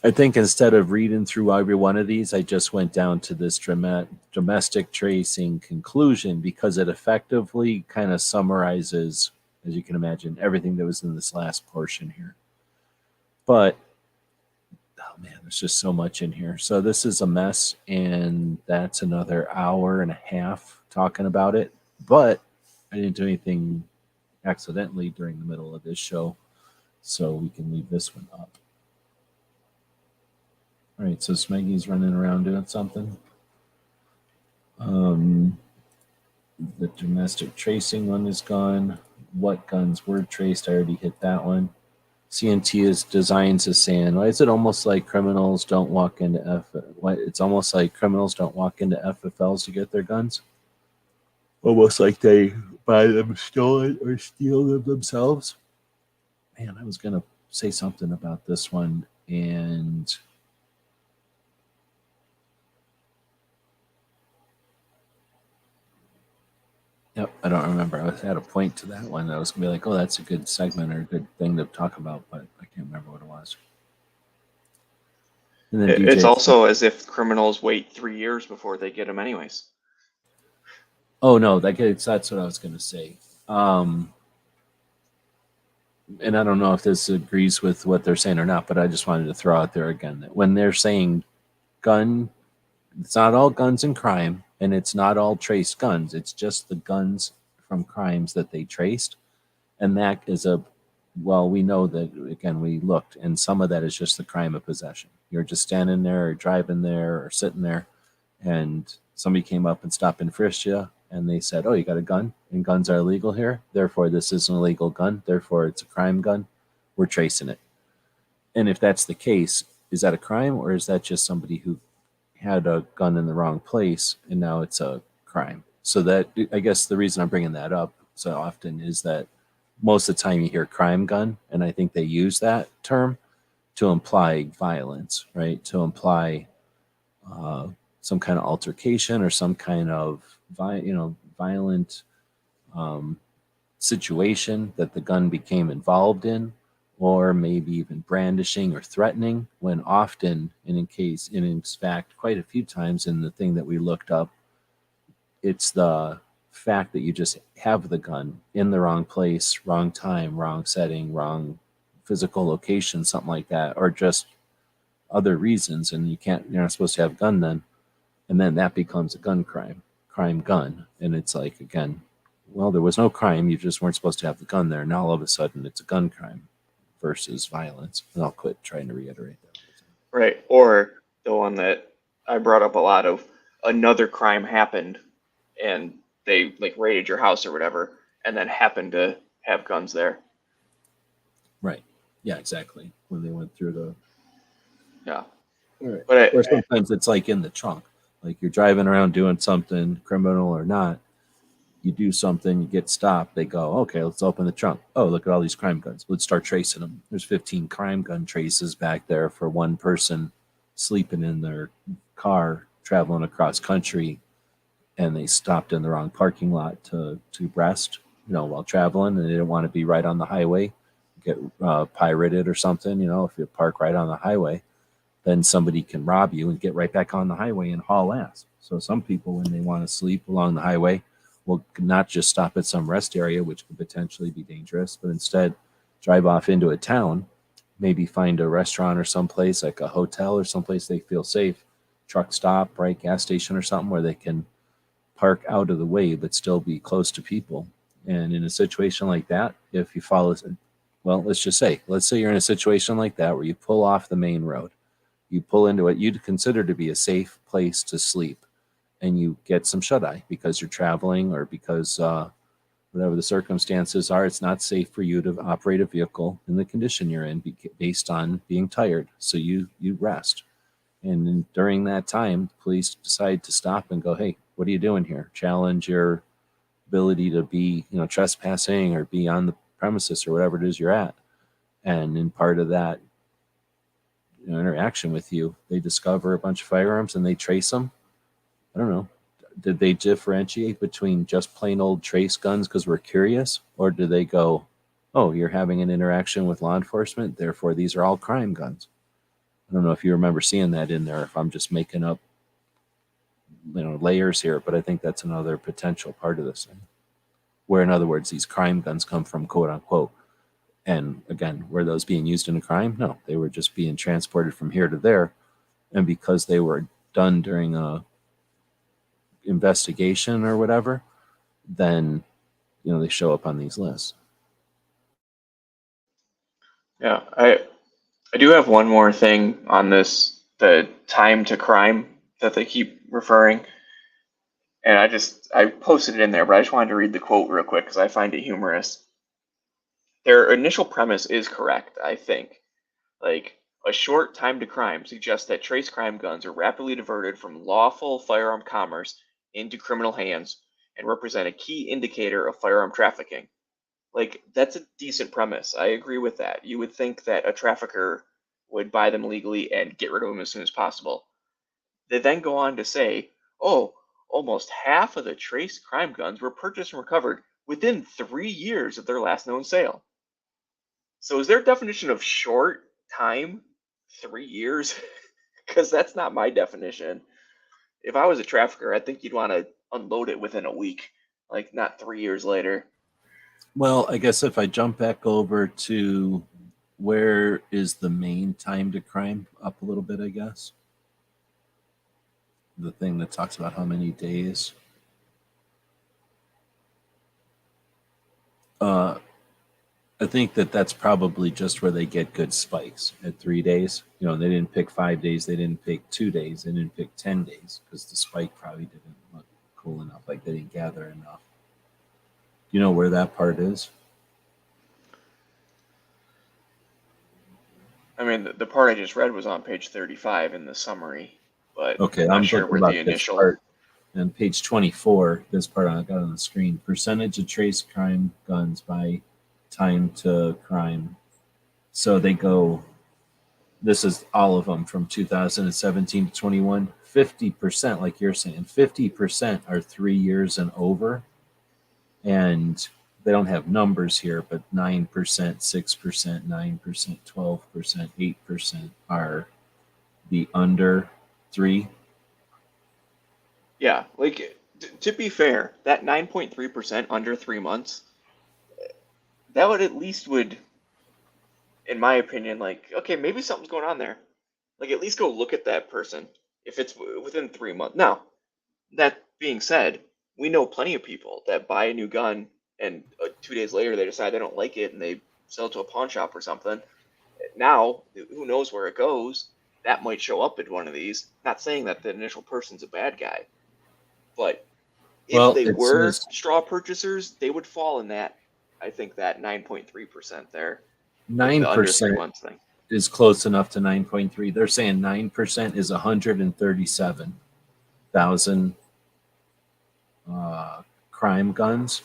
Speaker 3: I think instead of reading through every one of these, I just went down to this domestic tracing conclusion because it effectively kind of summarizes, as you can imagine, everything that was in this last portion here. But, oh man, there's just so much in here. So this is a mess, and that's another hour and a half talking about it. But I didn't do anything accidentally during the middle of this show, so we can leave this one up. All right, so Smeggy's running around doing something. The domestic tracing one is gone. What guns were traced? I already hit that one. CNT is designs is saying, why is it almost like criminals don't walk into it's almost like criminals don't walk into FFLs to get their guns? Almost like they buy them stolen or steal them themselves. Man, I was gonna say something about this one, and yep, I don't remember. I had a point to that one. I was gonna be like, oh, that's a good segment or a good thing to talk about, but I can't remember what it was. And then
Speaker 6: It's also as if criminals wait 3 years before they get them anyways.
Speaker 3: Oh no, that's what I was gonna say. And I don't know if this agrees with what they're saying or not, but I just wanted to throw out there again that when they're saying gun, it's not all guns in crime, and it's not all traced guns. It's just the guns from crimes that they traced. And that is well, we know that, again, we looked, and some of that is just the crime of possession. You're just standing there or driving there or sitting there, and somebody came up and stopped and frisked you, and they said, oh, you got a gun, and guns are illegal here. Therefore, this is an illegal gun. Therefore, it's a crime gun. We're tracing it. And if that's the case, is that a crime, or is that just somebody who had a gun in the wrong place and now it's a crime? So that, I guess the reason I'm bringing that up so often is that most of the time you hear crime gun, and I think they use that term to imply violence, right? To imply some kind of altercation or some kind of violent situation that the gun became involved in, or maybe even brandishing or threatening, when often, and in fact, quite a few times in the thing that we looked up, it's the fact that you just have the gun in the wrong place, wrong time, wrong setting, wrong physical location, something like that, or just other reasons, and you're not supposed to have a gun then, and then that becomes a crime gun, and it's like, again, well, there was no crime, you just weren't supposed to have the gun there. Now all of a sudden it's a gun crime versus violence. And I'll quit trying to reiterate that.
Speaker 6: Right. Or the one that I brought up a lot of, another crime happened and they like raided your house or whatever, and then happened to have guns there.
Speaker 3: Right. Yeah, exactly. When they went through the.
Speaker 6: Yeah.
Speaker 3: Right.
Speaker 6: But
Speaker 3: Or sometimes it's like in the trunk. Like you're driving around doing something, criminal or not. You do something, you get stopped. They go, okay, let's open the trunk. Oh, look at all these crime guns. Let's start tracing them. There's 15 crime gun traces back there for one person sleeping in their car, traveling across country, and they stopped in the wrong parking lot to rest, while traveling, and they didn't want to be right on the highway, get pirated or something. If you park right on the highway, then somebody can rob you and get right back on the highway and haul ass. So some people, when they want to sleep along the highway, will not just stop at some rest area, which could potentially be dangerous, but instead drive off into a town, maybe find a restaurant or someplace like a hotel or someplace they feel safe, truck stop, right, gas station or something where they can park out of the way but still be close to people. And in a situation like that, if you follow, well, let's say you're in a situation like that where you pull off the main road, you pull into what you'd consider to be a safe place to sleep, and you get some shut-eye because you're traveling or because whatever the circumstances are, it's not safe for you to operate a vehicle in the condition you're in based on being tired. So you rest. And then during that time, police decide to stop and go, hey, what are you doing here? Challenge your ability to be, trespassing or be on the premises or whatever it is you're at. And in part of that interaction with you, they discover a bunch of firearms and they trace them. I don't know. Did they differentiate between just plain old trace guns because we're curious? Or do they go, oh, you're having an interaction with law enforcement, therefore these are all crime guns? I don't know if you remember seeing that in there, if I'm just making up layers here, but I think that's another potential part of this thing. Where, in other words, these crime guns come from, quote unquote. And again, were those being used in a crime? No, they were just being transported from here to there. And because they were done during a investigation or whatever, then they show up on these lists.
Speaker 6: yeah, I do have one more thing on this, the time to crime that they keep referring. And I posted it in there, but I just wanted to read the quote real quick because I find it humorous. Their initial premise is correct, I think. Like, a short time to crime suggests that trace crime guns are rapidly diverted from lawful firearm commerce into criminal hands and represent a key indicator of firearm trafficking. Like, that's a decent premise. I agree with that. You would think that a trafficker would buy them legally and get rid of them as soon as possible. They then go on to say, oh, almost half of the trace crime guns were purchased and recovered within 3 years of their last known sale. So is their definition of short time 3 years? Because that's not my definition. If I was a trafficker, I think you'd want to unload it within a week, like not 3 years later.
Speaker 3: Well, I guess if I jump back over to where is the main time to crime up a little bit, I guess. The thing that talks about how many days. I think that's probably just where they get good spikes at 3 days. They didn't pick 5 days. They didn't pick 2 days. They didn't pick 10 days because the spike probably didn't look cool enough. Like they didn't gather enough. You know where that part is?
Speaker 6: I mean, the part I just read was on page 35 in the summary, but
Speaker 3: okay,
Speaker 6: I'm not sure where the initial. Part.
Speaker 3: And page 24, this part I got on the screen. Percentage of trace crime guns by time to crime. So they go, this is all of them from 2017 to 21. 50%, like you're saying, 50% are 3 years and over. And they don't have numbers here, but 9%, 6%, 9%, 12%, 8% are the under 3.
Speaker 6: Yeah, like to be fair, that 9.3% under 3 months, that would at least would, in my opinion, like, okay, maybe something's going on there. Like, at least go look at that person if it's within 3 months. Now, that being said, we know plenty of people that buy a new gun and 2 days later they decide they don't like it and they sell it to a pawn shop or something. Now, who knows where it goes? That might show up in one of these. Not saying that the initial person's a bad guy, but if
Speaker 3: Well,
Speaker 6: they
Speaker 3: it
Speaker 6: were
Speaker 3: says
Speaker 6: straw purchasers, they would fall in that, I think, that 9.3% there with the under
Speaker 3: 9%
Speaker 6: 3 months thing.
Speaker 3: is close enough to 9.3. They're saying 9% is 137,000 crime guns.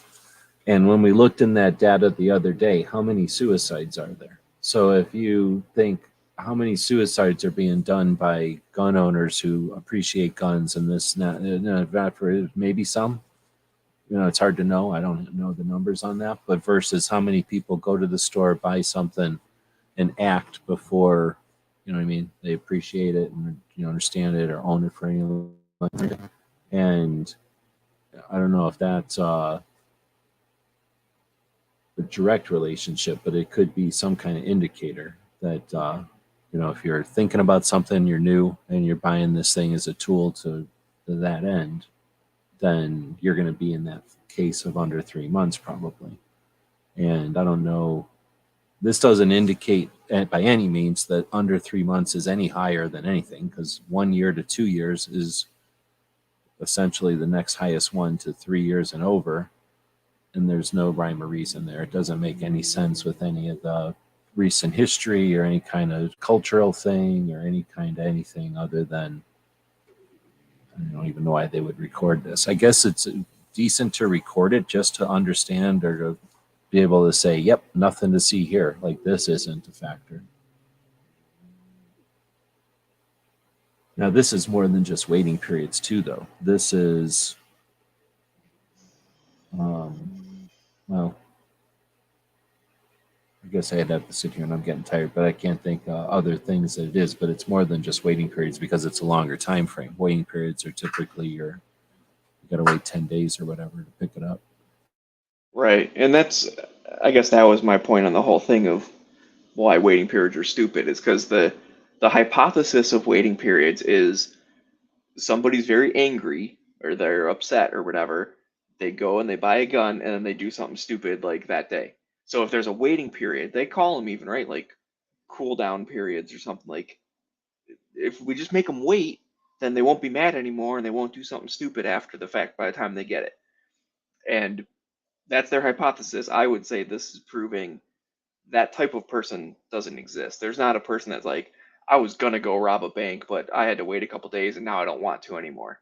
Speaker 3: And when we looked in that data the other day, how many suicides are there? So if you think how many suicides are being done by gun owners who appreciate guns and this, not for maybe some, it's hard to know. I don't know the numbers on that, but versus how many people go to the store, buy something, and act before, what I mean, they appreciate it and understand it or own it for any long time. And I don't know if that's a direct relationship, but it could be some kind of indicator that if you're thinking about something, you're new, and you're buying this thing as a tool to that end, then you're going to be in that case of under 3 months probably. And I don't know. This doesn't indicate by any means that under 3 months is any higher than anything, because 1 year to 2 years is essentially the next highest 1 to 3 years and over. And there's no rhyme or reason there. It doesn't make any sense with any of the recent history or any kind of cultural thing or any kind of anything other than, I don't even know why they would record this. I guess it's decent to record it just to understand or to be able to say, yep, nothing to see here. Like, this isn't a factor. Now, this is more than just waiting periods too, though. This is, well, I guess I'd have to sit here and I'm getting tired, but I can't think other things that it is, but it's more than just waiting periods because it's a longer time frame. Waiting periods are typically you got to wait 10 days or whatever to pick it up.
Speaker 6: Right. And I guess that was my point on the whole thing of why waiting periods are stupid, is because the hypothesis of waiting periods is somebody's very angry or they're upset or whatever. They go and they buy a gun and then they do something stupid like that day. So if there's a waiting period, they call them even, right? Like cool down periods or something. Like, if we just make them wait, then they won't be mad anymore and they won't do something stupid after the fact by the time they get it. And that's their hypothesis. I would say this is proving that type of person doesn't exist. There's not a person that's like, I was gonna go rob a bank, but I had to wait a couple days and now I don't want to anymore.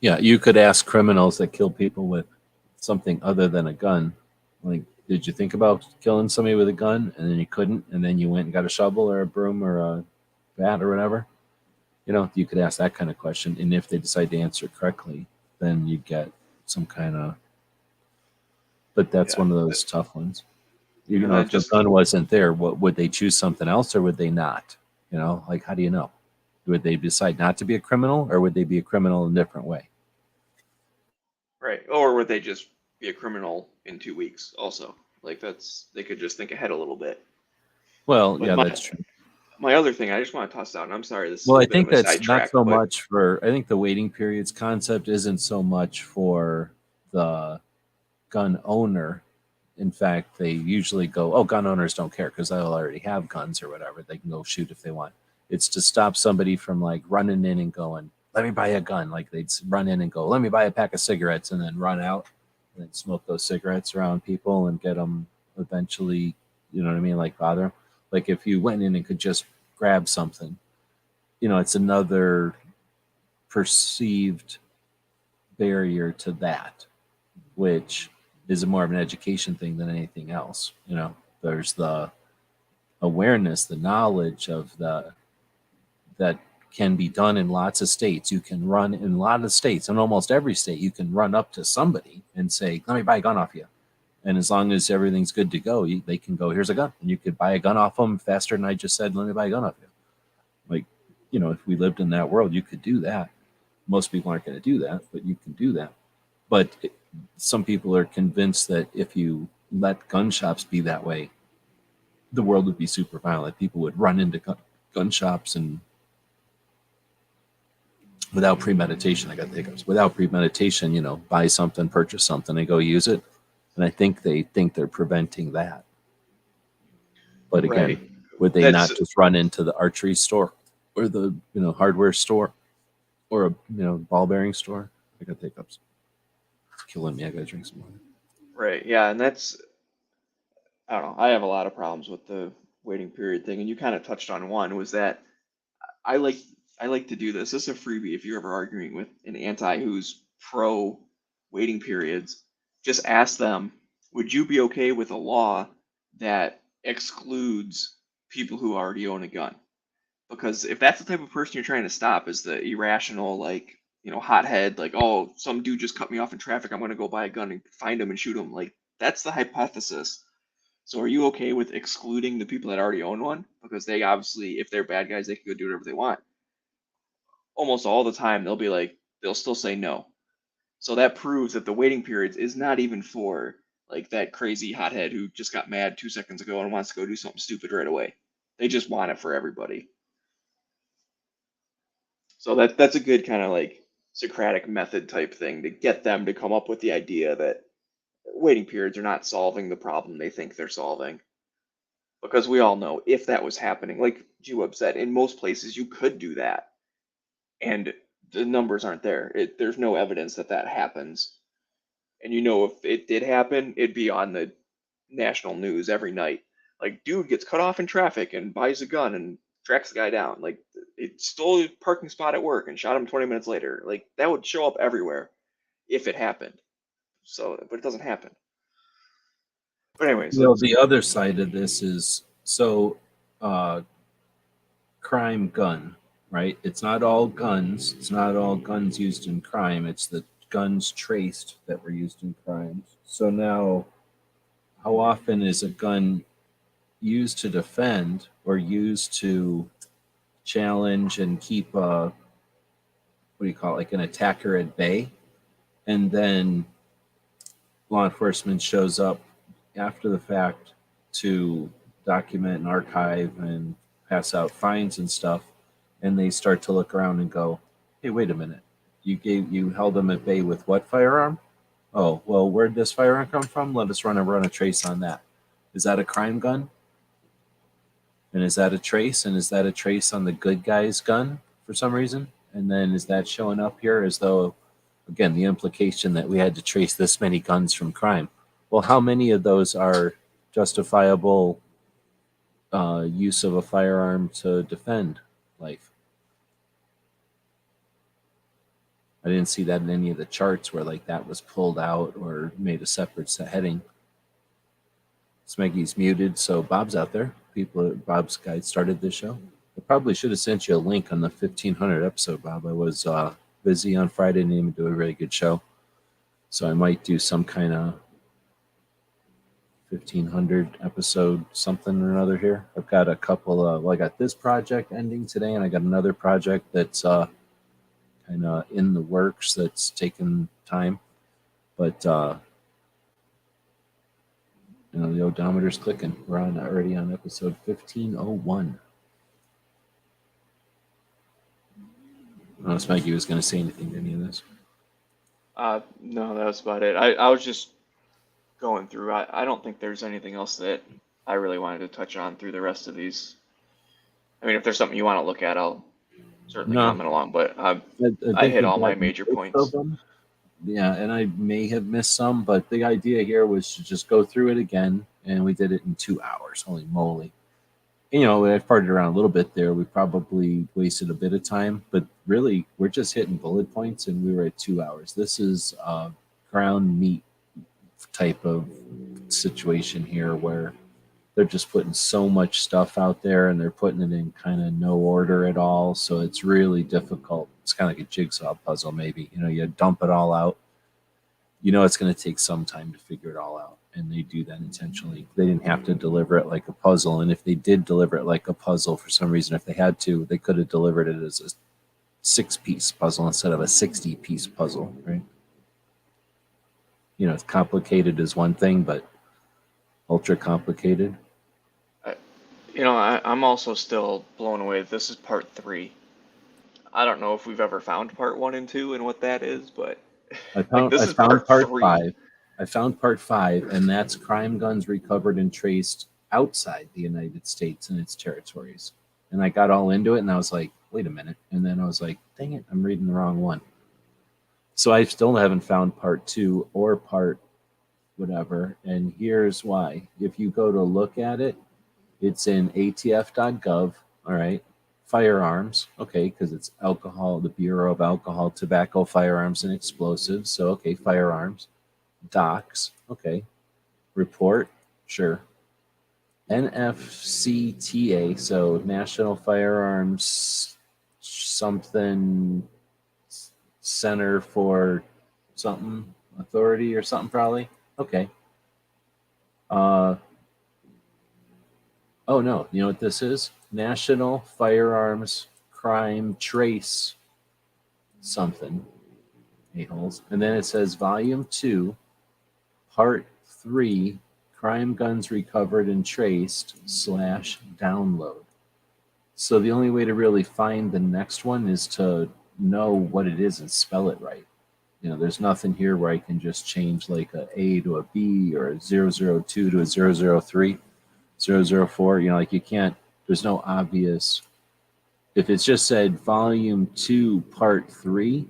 Speaker 3: Yeah, you could ask criminals that kill people with something other than a gun. Like, did you think about killing somebody with a gun? And then you couldn't, and then you went and got a shovel or a broom or a bat or whatever. You could ask that kind of question, and if they decide to answer correctly, then you get some kind of. But that's one of those tough ones. If the gun wasn't there, what would they choose something else or would they not? Like, how do you know? Would they decide not to be a criminal, or would they be a criminal in a different way?
Speaker 6: Right. Or would they just be a criminal in 2 weeks also? Like, they could just think ahead a little bit.
Speaker 3: Well, yeah, that's true.
Speaker 6: My other thing I just want to toss out, and I'm sorry, this is
Speaker 3: Well,
Speaker 6: a
Speaker 3: I
Speaker 6: bit
Speaker 3: think
Speaker 6: of a
Speaker 3: that's
Speaker 6: sidetrack,
Speaker 3: not so
Speaker 6: but
Speaker 3: much for. I think the waiting periods concept isn't so much for the gun owner. In fact, they usually go, "Oh, gun owners don't care because they'll already have guns or whatever. They can go shoot if they want." It's to stop somebody from like running in and going, "Let me buy a gun." Like, they'd run in and go, "Let me buy a pack of cigarettes," and then run out and then smoke those cigarettes around people and get them eventually. You know what I mean? Like, bother 'em. Like, if you went in and could just grab something, it's another perceived barrier to that, which is more of an education thing than anything else. There's the awareness, the knowledge of that can be done in lots of states. You can run in a lot of states, in almost every state, you can run up to somebody and say, "Let me buy a gun off you." And as long as everything's good to go, they can go, here's a gun. And you could buy a gun off them faster than I just said, let me buy a gun off you. Like, if we lived in that world, you could do that. Most people aren't going to do that, but you can do that. But some people are convinced that if you let gun shops be that way, the world would be super violent. People would run into gun shops and without premeditation, I got the hiccups. Without premeditation, buy something, purchase something, and go use it. And I think they think they're preventing that. But again,
Speaker 6: Right.
Speaker 3: would they not just run into the archery store or the hardware store or a ball bearing store? I got the hiccups. It's killing me. I gotta drink some water.
Speaker 6: Right. Yeah, and that's, I don't know. I have a lot of problems with the waiting period thing, and you kind of touched on one, was that I like I like to do this. This is a freebie if you're ever arguing with an anti who's pro waiting periods. Just ask them, would you be okay with a law that excludes people who already own a gun? Because if that's the type of person you're trying to stop, is the irrational, like, hothead, like, oh, some dude just cut me off in traffic, I'm gonna go buy a gun and find him and shoot him. Like, that's the hypothesis. So are you okay with excluding the people that already own one? Because they obviously, if they're bad guys, they can go do whatever they want. Almost all the time, they'll still say no. So that proves that the waiting periods is not even for like that crazy hothead who just got mad 2 seconds ago and wants to go do something stupid right away. They just want it for everybody. So that's a good kind of like Socratic method type thing to get them to come up with the idea that waiting periods are not solving the problem they think they're solving. Because we all know if that was happening, like G-Web said, in most places you could do that. And the numbers aren't there. There's no evidence that that happens. And if it did happen, it'd be on the national news every night. Like, dude gets cut off in traffic and buys a gun and tracks the guy down. Like, it stole a parking spot at work and shot him 20 minutes later. Like, that would show up everywhere if it happened. So, but it doesn't happen. But anyways,
Speaker 3: the other side of this is crime gun, right? It's not all guns. It's not all guns used in crime. It's the guns traced that were used in crimes. So now, how often is a gun used to defend or used to challenge and keep like an attacker at bay? And then law enforcement shows up after the fact to document and archive and pass out fines and stuff, and they start to look around and go, hey, wait a minute, you held them at bay with what firearm? Oh, well, where'd this firearm come from? Let us run a trace on that. Is that a crime gun? And is that a trace? And is that a trace on the good guy's gun for some reason? And then is that showing up here as though, again, the implication that we had to trace this many guns from crime? Well, how many of those are justifiable use of a firearm to defend life? I didn't see that in any of the charts where like that was pulled out or made a separate heading. Smeggy's muted, so Bob's out there. Bob's guy started this show. I probably should have sent you a link on the 1500 episode, Bob. I was busy on Friday and didn't even do a really good show. So I might do some kind of 1500 episode something or another here. I've got a couple of, I got this project ending today, and I got another project that's kind of in the works that's taking time. But, the odometer's clicking. We're already on episode 1501. I don't know if Maggie was going to say anything to any of this.
Speaker 6: no, that was about it. I was just going through. I don't think there's anything else that I really wanted to touch on through the rest of these. I mean, if there's something you want to look at, I'll certainly comment along. But I hit all my major points.
Speaker 3: Yeah, and I may have missed some, but the idea here was to just go through it again, and we did it in 2 hours. Holy moly. I farted around a little bit there. We probably wasted a bit of time, but really, we're just hitting bullet points, and we were at 2 hours. This is ground meat type of situation here where they're just putting so much stuff out there, and they're putting it in kind of no order at all. So it's really difficult. It's kind of like a jigsaw puzzle, maybe. You dump it all out. It's going to take some time to figure it all out. and they do that intentionally. They didn't have to deliver it like a puzzle, and if they did deliver it like a puzzle for some reason, if they had to, they could have delivered it as a 6-piece puzzle instead of a 60-piece puzzle, right? It's complicated is one thing, but ultra complicated.
Speaker 6: I'm also still blown away. This is part 3. I don't know if we've ever found part 1 and 2 and what that is, but
Speaker 3: I found
Speaker 6: part
Speaker 3: part
Speaker 6: 3.
Speaker 3: 5. I found part 5, and that's crime guns recovered and traced outside the United States and its territories. And I got all into it, and I was like, wait a minute. And then I was like, dang it, I'm reading the wrong one. So I still haven't found part 2 or part whatever. And here's why. If you go to look at it, it's in atf.gov, all right? Firearms, okay, because it's alcohol, the Bureau of Alcohol, Tobacco, Firearms, and Explosives. So, okay, firearms. Docs, okay. Report, sure. NFCTA, so National Firearms something Center for something authority or something probably. Okay. Oh no, you know what this is? National Firearms Crime Trace something. A-holes. And then it says Volume 2, Part 3, Crime Guns Recovered and Traced /download. So the only way to really find the next one is to know what it is and spell it right. There's nothing here where I can just change like a A to a B or a 002 to a 003, 004. Like you can't, there's no obvious. If it's just said Volume 2, Part 3,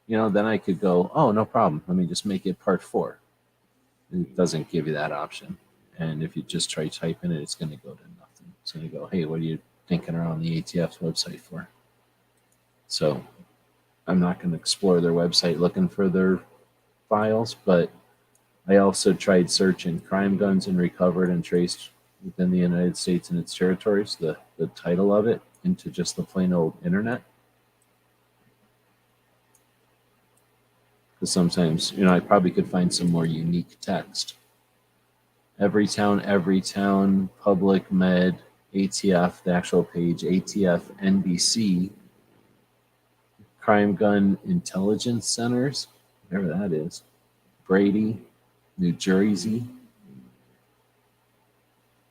Speaker 3: then I could go, oh, no problem. Let me just make it Part 4. It doesn't give you that option. And if you just try typing it, it's going to go to nothing. It's going to go, hey, what are you thinking around the ATF's website for? So I'm not going to explore their website looking for their files, but I also tried searching crime guns and recovered and traced within the United States and its territories, the title of it, into just the plain old internet. Because sometimes, I probably could find some more unique text. Every town, public med, ATF, the actual page, ATF, NBC, Crime Gun Intelligence Centers, whatever that is, Brady, New Jersey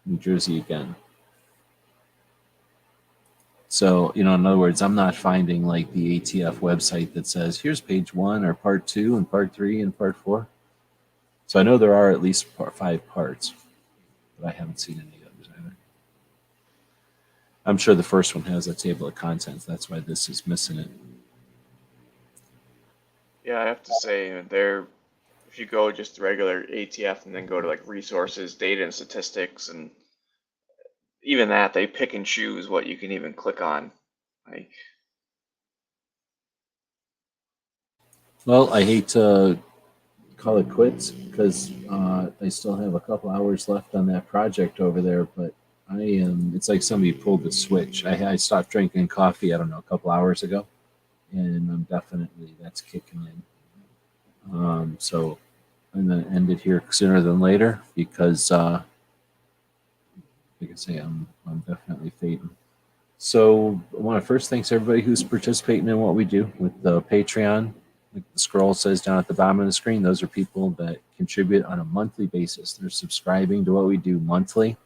Speaker 3: again. So, in other words, I'm not finding like the ATF website that says, here's page 1 or part 2 and part 3 and part 4. So I know there are at least 5 parts, but I haven't seen any others either. I'm sure the first one has a table of contents. That's why this is missing it.
Speaker 6: Yeah, I have to say, if you go just regular ATF and then go to like resources, data and statistics, and even that, they pick and choose what you can even click on.
Speaker 3: Well, I hate to call it quits because I still have a couple hours left on that project over there, but it's like somebody pulled the switch. I stopped drinking coffee, I don't know, a couple hours ago, and I'm definitely, that's kicking in. So I'm going to end it here sooner than later because, like I say, I'm definitely fading. So I want to first thanks everybody who's participating in what we do with the Patreon. Like the scroll says down at the bottom of the screen, those are people that contribute on a monthly basis. They're subscribing to what we do monthly.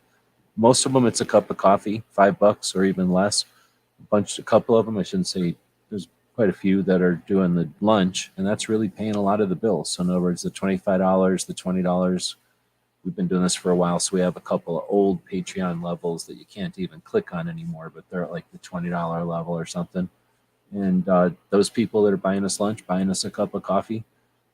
Speaker 3: Most of them, it's a cup of coffee, $5 or even less. A couple of them, I shouldn't say, there's quite a few that are doing the lunch, and that's really paying a lot of the bills. So in other words, the $25, the $20, we've been doing this for a while, so we have a couple of old Patreon levels that you can't even click on anymore, but they're at like the $20 level or something. And those people that are buying us lunch, buying us a cup of coffee,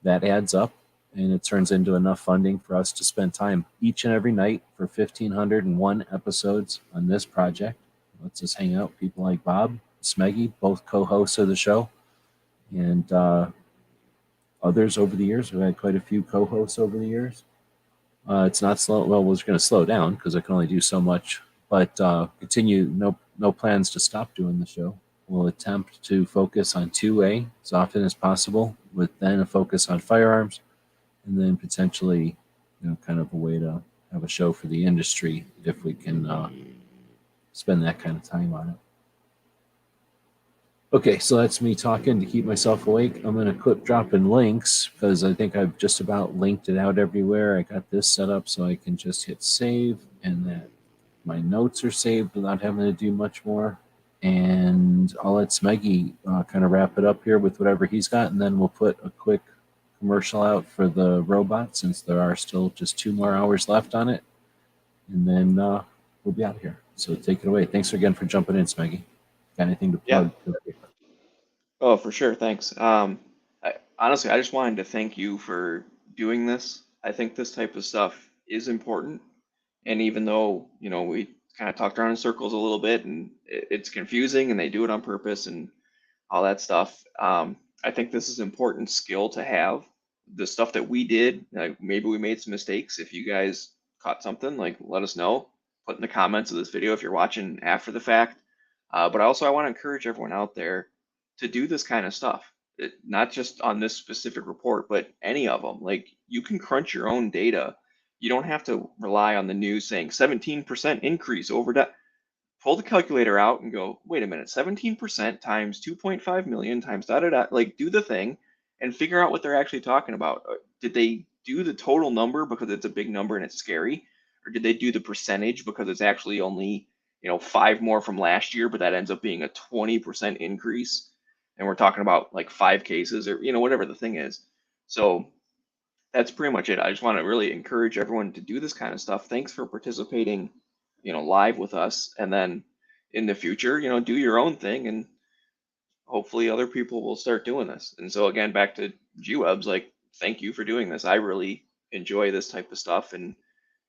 Speaker 3: that adds up, and it turns into enough funding for us to spend time each and every night for 1,501 episodes on this project. Let's us hang out. People like Bob, Smeggy, both co-hosts of the show, and others over the years. We've had quite a few co-hosts over the years. It's not slow. Well, we're going to slow down because I can only do so much, but continue. No plans to stop doing the show. We'll attempt to focus on 2A as often as possible, with then a focus on firearms, and then potentially kind of a way to have a show for the industry if we can spend that kind of time on it. Okay, so that's me talking to keep myself awake. I'm going to quit dropping links because I think I've just about linked it out everywhere. I got this set up so I can just hit save and that my notes are saved without having to do much more. And I'll let Smeggy kind of wrap it up here with whatever he's got, and then we'll put a quick commercial out for the robot since there are still just 2 more hours left on it. And then we'll be out of here. So take it away. Thanks again for jumping in, Smeggy. Got anything to plug?
Speaker 6: Yeah. Oh, for sure. Thanks. Honestly, I just wanted to thank you for doing this. I think this type of stuff is important. And even though, we kind of talked around in circles a little bit and it's confusing and they do it on purpose and all that stuff, I think this is important skill to have. The stuff that we did, maybe we made some mistakes. If you guys caught something, let us know. Put in the comments of this video if you're watching after the fact. But also, I want to encourage everyone out there to do this kind of stuff. Not just on this specific report, but any of them. You can crunch your own data. You don't have to rely on the news saying 17% increase over that. Pull the calculator out and go, wait a minute, 17% times 2.5 million times da da da. Do the thing and figure out what they're actually talking about. Did they do the total number because it's a big number and it's scary? Or did they do the percentage because it's actually only 5 more from last year, but that ends up being a 20% increase? And we're talking about 5 cases or, whatever the thing is. So that's pretty much it. I just want to really encourage everyone to do this kind of stuff. Thanks for participating, live with us. And then in the future, do your own thing and hopefully other people will start doing this. And so again, back to G-Webs, thank you for doing this. I really enjoy this type of stuff and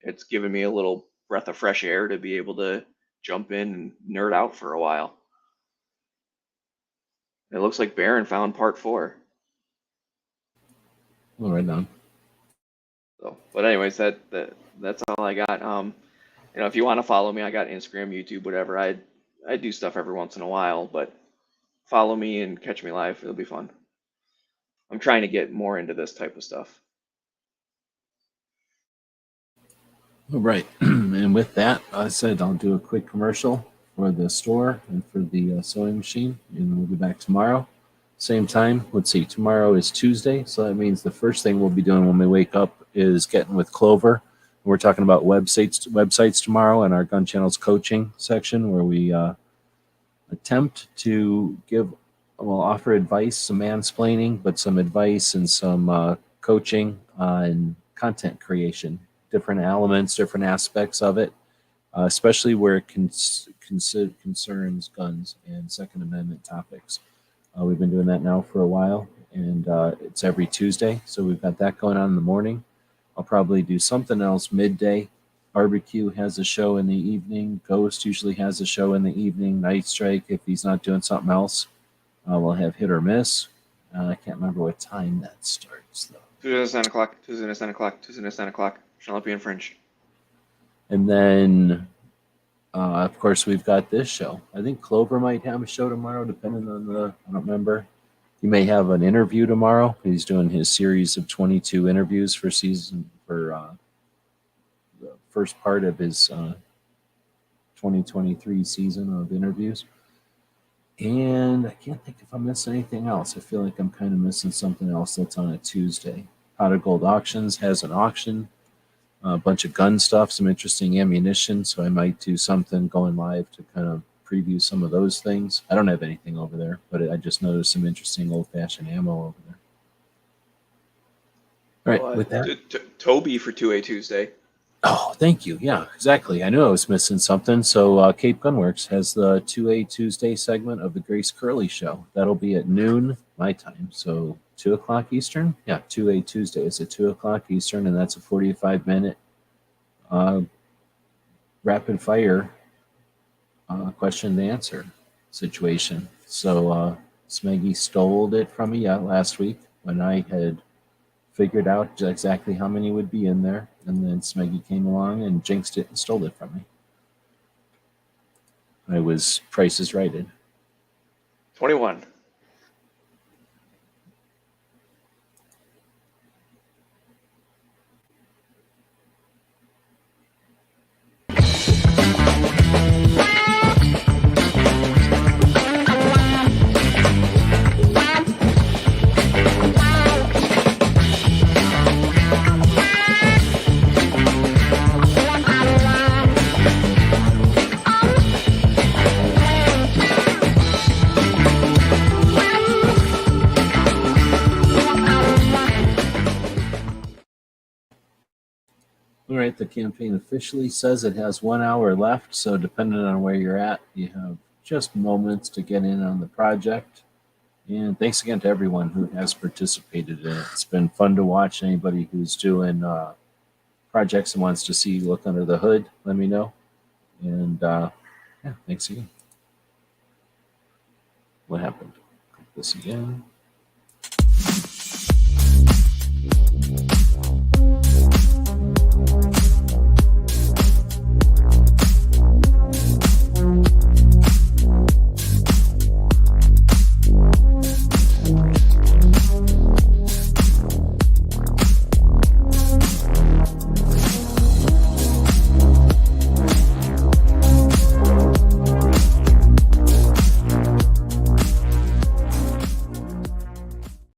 Speaker 6: it's given me a little breath of fresh air to be able to jump in and nerd out for a while. It looks like Baron found part 4.
Speaker 3: Well, right on.
Speaker 6: So, but anyways, that's all I got. If you want to follow me, I got Instagram, YouTube, whatever. I do stuff every once in a while, but follow me and catch me live. It'll be fun. I'm trying to get more into this type of stuff.
Speaker 3: All right. And with that, I said I'll do a quick commercial for the store and for the sewing machine, and we'll be back tomorrow. Same time. Let's see. Tomorrow is Tuesday, so that means the first thing we'll be doing when we wake up is getting with Clover. We're talking about websites tomorrow in our Gun Channels coaching section, where we attempt to offer advice, some mansplaining, but some advice and some coaching on content creation, different elements, different aspects of it, especially where it concerns guns and Second Amendment topics. We've been doing that now for a while, and it's every Tuesday, so we've got that going on in the morning. I'll probably do something else midday. Barbecue has a show in the evening. Ghost usually has a show in the evening. Night Strike, if he's not doing something else, we'll have Hit or Miss. I can't remember what time that starts, though.
Speaker 6: Tuesday at 9 o'clock. Tuesday at 9 o'clock. Tuesday at 9 o'clock. Shall not be infringed.
Speaker 3: And then, of course, we've got this show. I think Clover might have a show tomorrow, depending on I don't remember. He may have an interview tomorrow. He's doing his series of 22 interviews for the first part of his 2023 season of interviews. And I can't think if I'm missing anything else. I feel like I'm kind of missing something else that's on a Tuesday. Pot of Gold Auctions has an auction, a bunch of gun stuff, some interesting ammunition. So I might do something going live to kind of preview some of those things. I don't have anything over there, but I just noticed some interesting old-fashioned ammo over there. All right, with that.
Speaker 6: Toby for 2A Tuesday.
Speaker 3: Oh, thank you. Yeah, exactly. I knew I was missing something. So Cape Gunworks has the 2A Tuesday segment of the Grace Curley Show. That'll be at noon my time. So 2 o'clock Eastern? Yeah, 2A Tuesday is at 2 o'clock Eastern, and that's a 45-minute rapid fire question and answer situation. So Smeggy stole it from me last week when I had figured out exactly how many would be in there, and then Smeggy came along and jinxed it and stole it from me. I was Price is Righted.
Speaker 6: 21.
Speaker 3: right, the campaign officially says it has 1 hour left, so depending on where you're at, you have just moments to get in on the project. And thanks again to everyone who has participated in it. It's been fun to watch. Anybody who's doing projects and wants to see look under the hood, let me know. And yeah, thanks again. What happened? Click this again.